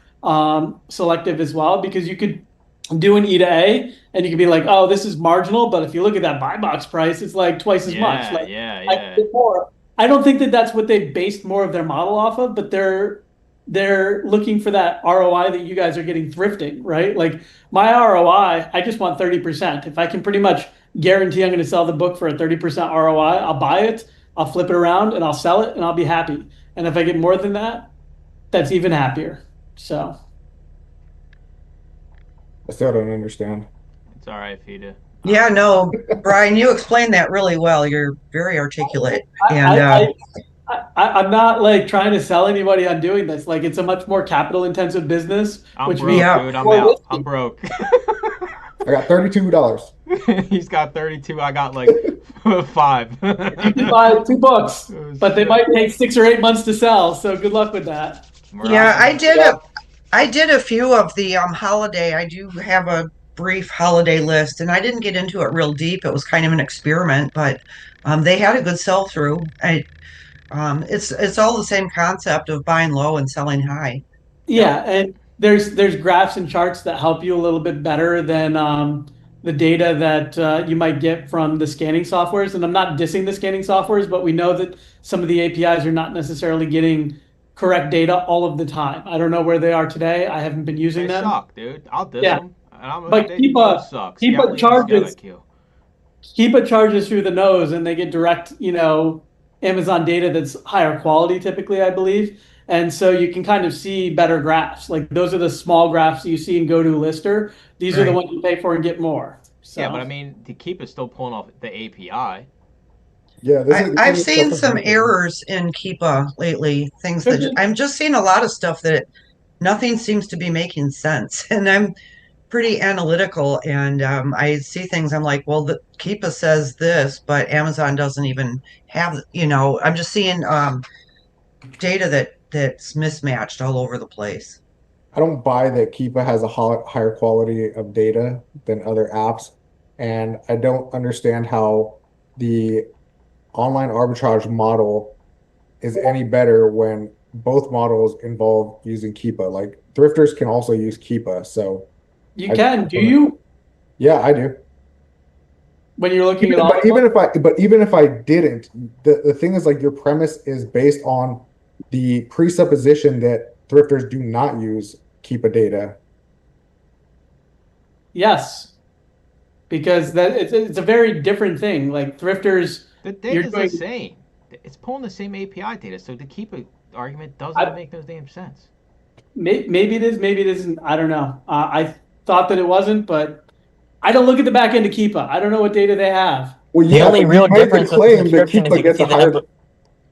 selective as well because you could do an E to A and you could be like, oh, this is marginal, but if you look at that buy box price, it's like twice as much. Like, I can get more. I don't think that that's what they based more of their model off of, but they're looking for that ROI that you guys are getting thrifting, right? Like my ROI, I just want 30%. If I can pretty much guarantee I'm going to sell the book for a 30% ROI, I'll buy it, I'll flip it around and I'll sell it and I'll be happy. And if I get more than that, that's even happier. So I still don't understand. It's all right, Fida. Yeah, no, Brian, you explained that really well. You're very articulate. And I'm not like trying to sell anybody on doing this. Like it's a much more capital intensive business. I'm broke, dude. I'm out. I'm broke. I got $32. He's got 32. I got like 5. You can buy 2 books, but they might take 6 or 8 months to sell. So good luck with that. Yeah, I did a few of the holiday. I do have a brief holiday list, and I didn't get into it real deep. It was kind of an experiment, but they had a good sell through. It's all the same concept of buying low and selling high. Yeah, and there's graphs and charts that help you a little bit better than the data that you might get from the scanning softwares. And I'm not dissing the scanning softwares, but we know that some of the APIs are not necessarily getting correct data all of the time. I don't know where they are today. I haven't been using them. Suck, dude. I'll diss them. But keep a charges through the nose, and they get direct, you know, Amazon data that's higher quality typically, I believe. And so you can kind of see better graphs. Like those are the small graphs that you see in GoToLister. These are the ones you pay for and get more. So. Yeah, but I mean, to keep it still pulling off the API. Yeah, I've seen some errors in Keepa lately. Things that I'm just seeing a lot of stuff that nothing seems to be making sense, and I'm pretty analytical. And I see things. I'm like, well, the Keepa says this, but Amazon doesn't even have. You know, I'm just seeing data that's mismatched all over the place. I don't buy that Keepa has a higher quality of data than other apps, and I don't understand how the online arbitrage model is any better when both models involve using Keepa. Like thrifters can also use Keepa, so you can. Do you? Yeah, I do. When you're looking at all, But even if I didn't, the thing is, like, your premise is based on the presupposition that thrifters do not use Keepa data. yes, because it's a very different thing. Like thrifters, The you're data's the doing. same. It's pulling the same API data, so to keep an argument doesn't I, make no damn sense. maybe it is, maybe it isn't. I don't know. I thought that it wasn't, but I don't look at the back end of Keepa. I don't know what data they have. Well, The yeah, only but you real made the difference with the claim that subscription is Keepa you can gets see a the higher. number.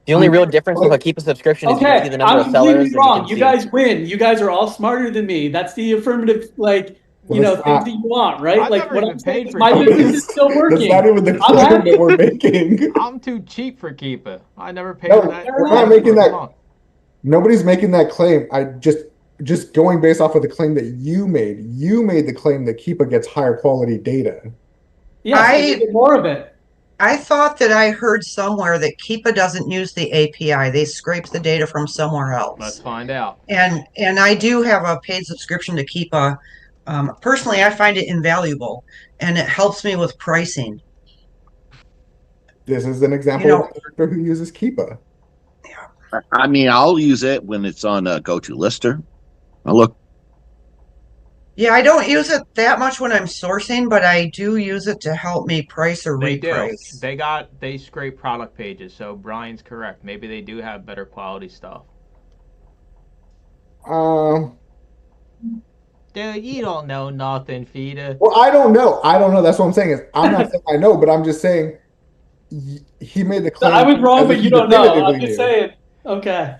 The only You real made the difference with claim. a Keep a subscription is you can see Okay, the number I'm of sellers completely and you wrong. can You see. guys win. You guys are all smarter than me. That's the affirmative, like, Well, that's things that not. you want, right? I've Like never what even I'm saying paid is for my business is Keepa. still That's not working. even the I'm claim happy. that we're making. I'm too cheap for Keepa. I never paid for No, that. Fair we're enough. not Data making for a that. month. Nobody's making that claim. I just going based off of the claim that you made. You made the claim that Keepa gets higher quality data. Yes, and you get more of it. I thought that I heard somewhere that Keepa doesn't use the API. They scrape the data from somewhere Let's else. find out. And I do have a paid subscription to Keepa. Personally, I find it invaluable, and it helps me with pricing. This is an You example of know, a character who uses Keepa. I mean, I'll use it when it's on a go-to lister. I look. yeah, I don't use it that much when I'm sourcing, but I do use it to help me price or They do. reprice. They scrape product pages, so Brian's correct. Maybe they do have better quality stuff. Um. Dude, you don't know nothing, Fida. Well, I don't know. I don't know. That's what I'm saying. Is I'm not saying I know, but I'm just saying he made the I claim was wrong, as but if you he don't know. I'm definitively just knew. saying. Okay.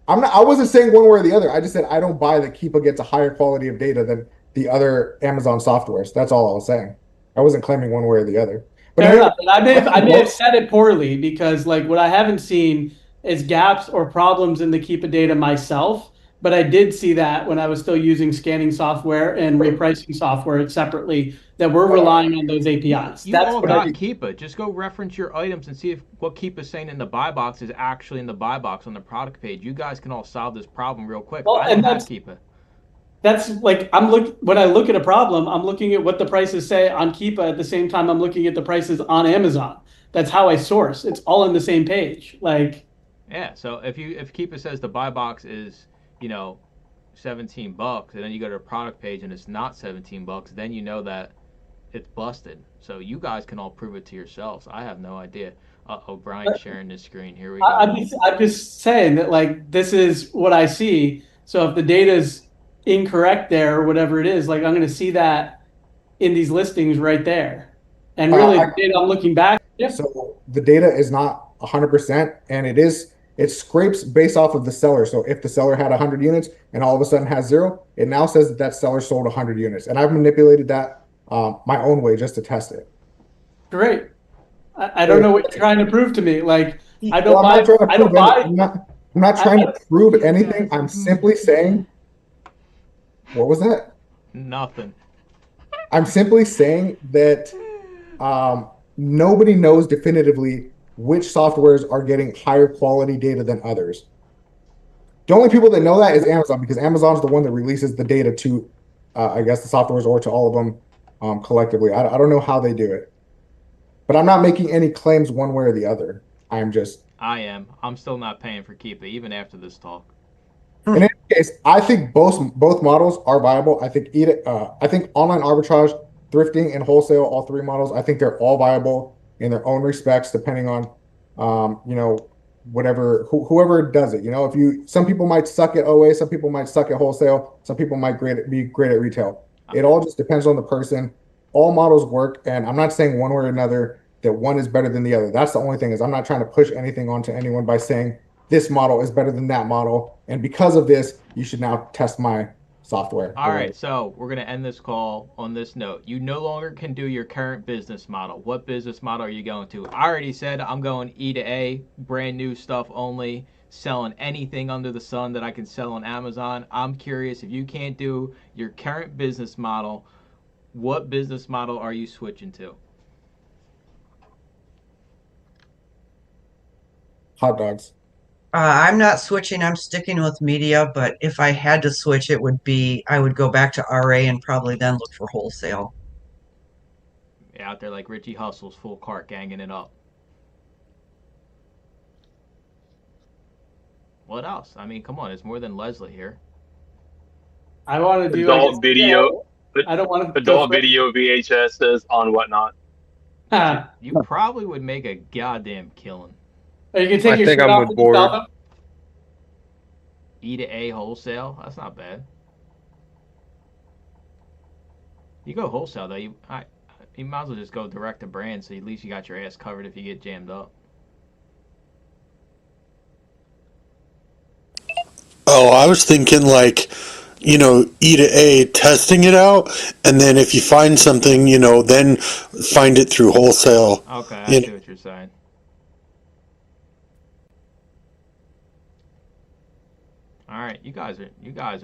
I'm not. I wasn't saying one way or the other. I just said I don't buy that Keepa gets a higher quality of data than the other Amazon softwares. That's all I was saying. I wasn't claiming one way or the other. But Fair anyway, enough. And I may have said it poorly because like what I haven't seen is gaps or problems in the Keepa data myself. But I did see that when I was still using scanning software and repricing software separately that we're relying on those APIs. You That's all what I got did. Keepa. Just go reference your items and see if what Keepa's saying in the buy box is actually in the buy box on the product page. You guys can all solve this problem real quick. Well, I and don't have Keepa. that's like when I look at a problem, I'm looking at what the prices say on Keepa at the same time I'm looking at the prices on Amazon. That's how I source. It's all on the same page. Like Yeah, so if Keepa says the buy box is, you know, $17 and then you go to the product page and it's not $17, then you know that it's busted. So you guys can all prove it to yourselves. I have no idea. Oh, Brian's sharing this screen. Here we go. I'm just saying that like this is what I see. So if the data is incorrect there or whatever it is, like I'm going to see that in these listings right there. And really, the data I'm looking back. Yeah. So the data is not 100%, and it scrapes based off of the seller. So if the seller had 100 units and all of a sudden has zero, it now says that seller sold 100 units. And I've manipulated that my own way just to test it. Great. I don't know what you're trying to prove to me. Like I Well, don't I'm buy. not trying to I prove don't buy. anything. I'm not trying to prove anything. I'm simply saying. What was that? Nothing. I'm simply saying that nobody knows definitively which softwares are getting higher quality data than others. The only people that know that is Amazon, because Amazon's the one that releases the data to, I guess, the softwares or to all of them collectively. I don't know how they do it, but I'm not making any claims one way or the other. I'm just. I am. I'm still not paying for Keepa even after this talk. In any case, I think both models are viable. I think I think online arbitrage, thrifting, and wholesale, all three models, I think they're all viable in their own respects, depending on, whoever does it. Some people might suck at OA, some people might suck at wholesale, some people might be great at retail. It all just depends on the person. All models work, and I'm not saying one way or another that one is better than the other. That's the only thing is I'm not trying to push anything onto anyone by saying this model is better than that model. And because of this, you should now test my software. All right, so we're going to end this call on this note. You no longer can do your current business model. What business model are you going to? I already said I'm going E to A, brand new stuff only, selling anything under the sun that I can sell on Amazon. I'm curious, if you can't do your current business model, what business model are you switching to? Hot dogs. I'm not switching. I'm sticking with media, but if I had to switch, I would go back to RA and probably then look for wholesale. out there like Richie Hustle's full cart ganging it up. What else? I mean, come on, it's more than Leslie here. I want to do, I guess, Adult video, I don't want to go adult for video VHSs on whatnot. You probably would make a goddamn killing. Or you can take I your think shirt I'm off with and just sell Board. them. E to A wholesale. That's not bad. You go wholesale though. You might as well just go direct to brand, so at least you got your ass covered if you get jammed up. Oh, I was thinking like, E to A, testing it out, and then if you find something, then find it through wholesale. Okay, I You see know, what you're saying. All right, you guys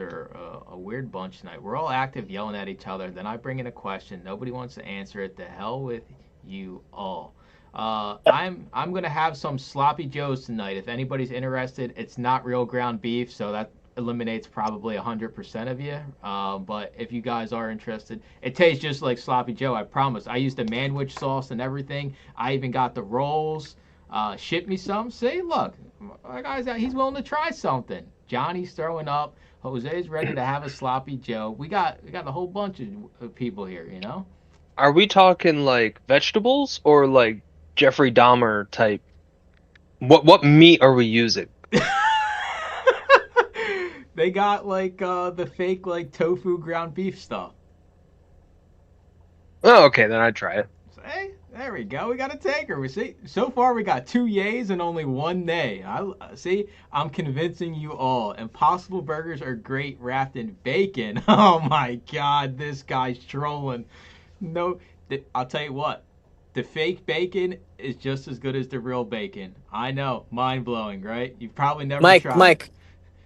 are a weird bunch tonight. We're all active, yelling at each other. Then I bring in a question. Nobody wants to answer it. The hell with you all. I'm gonna have some sloppy joes tonight. If anybody's interested, it's not real ground beef, so that eliminates probably 100% of you. But if you guys are interested, it tastes just like sloppy joe. I promise. I used the manwich sauce and everything. I even got the rolls. Ship me some. See, look, my guy's out. He's willing to try something. Johnny's throwing up. Jose's ready to have a sloppy Joe. We got a whole bunch of people here, you know. Are we talking like vegetables or like Jeffrey Dahmer type? What meat are we using? They got like the fake like tofu ground beef stuff. Oh, okay, then I'd try it. Hey, there we go. We got a taker. We see. So far, we got 2 yays and only 1 nay. I see. I'm convincing you all. Impossible burgers are great wrapped in bacon. Oh my God, this guy's trolling. No, I'll tell you what. The fake bacon is just as good as the real bacon. I know, mind blowing, right? You've probably never tried. Mike,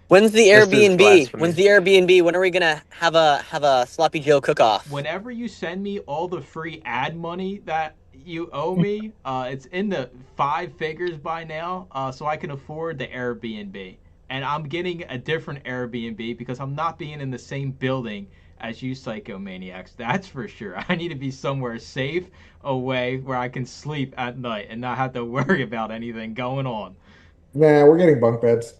when's the This is Airbnb? When's blasphemy. the Airbnb? When are we gonna have a sloppy Joe cook off? Whenever you send me all the free ad money that you owe me, it's in the 5 figures by now, so I can afford the Airbnb. And I'm getting a different Airbnb because I'm not being in the same building as you psychomaniacs. That's for sure. I need to be somewhere safe, away, where I can sleep at night and not have to worry about anything going on. Nah, we're getting bunk beds.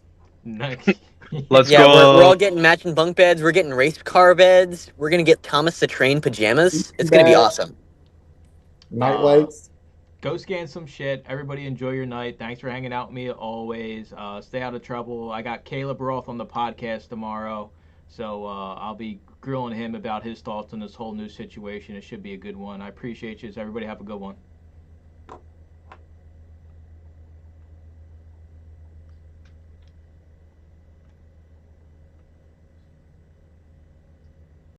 Let's Yeah, we're all go. getting matching bunk beds. We're getting race car beds. We're gonna get Thomas the Train pajamas. It's gonna be Bed, awesome. night Uh, lights. Go scan some shit. Everybody enjoy your night. Thanks for hanging out with me always. Stay out of trouble. I got Caleb Roth on the podcast tomorrow, so I'll be grilling him about his thoughts on this whole new situation. It should be a good one. I appreciate you. Everybody have a good one.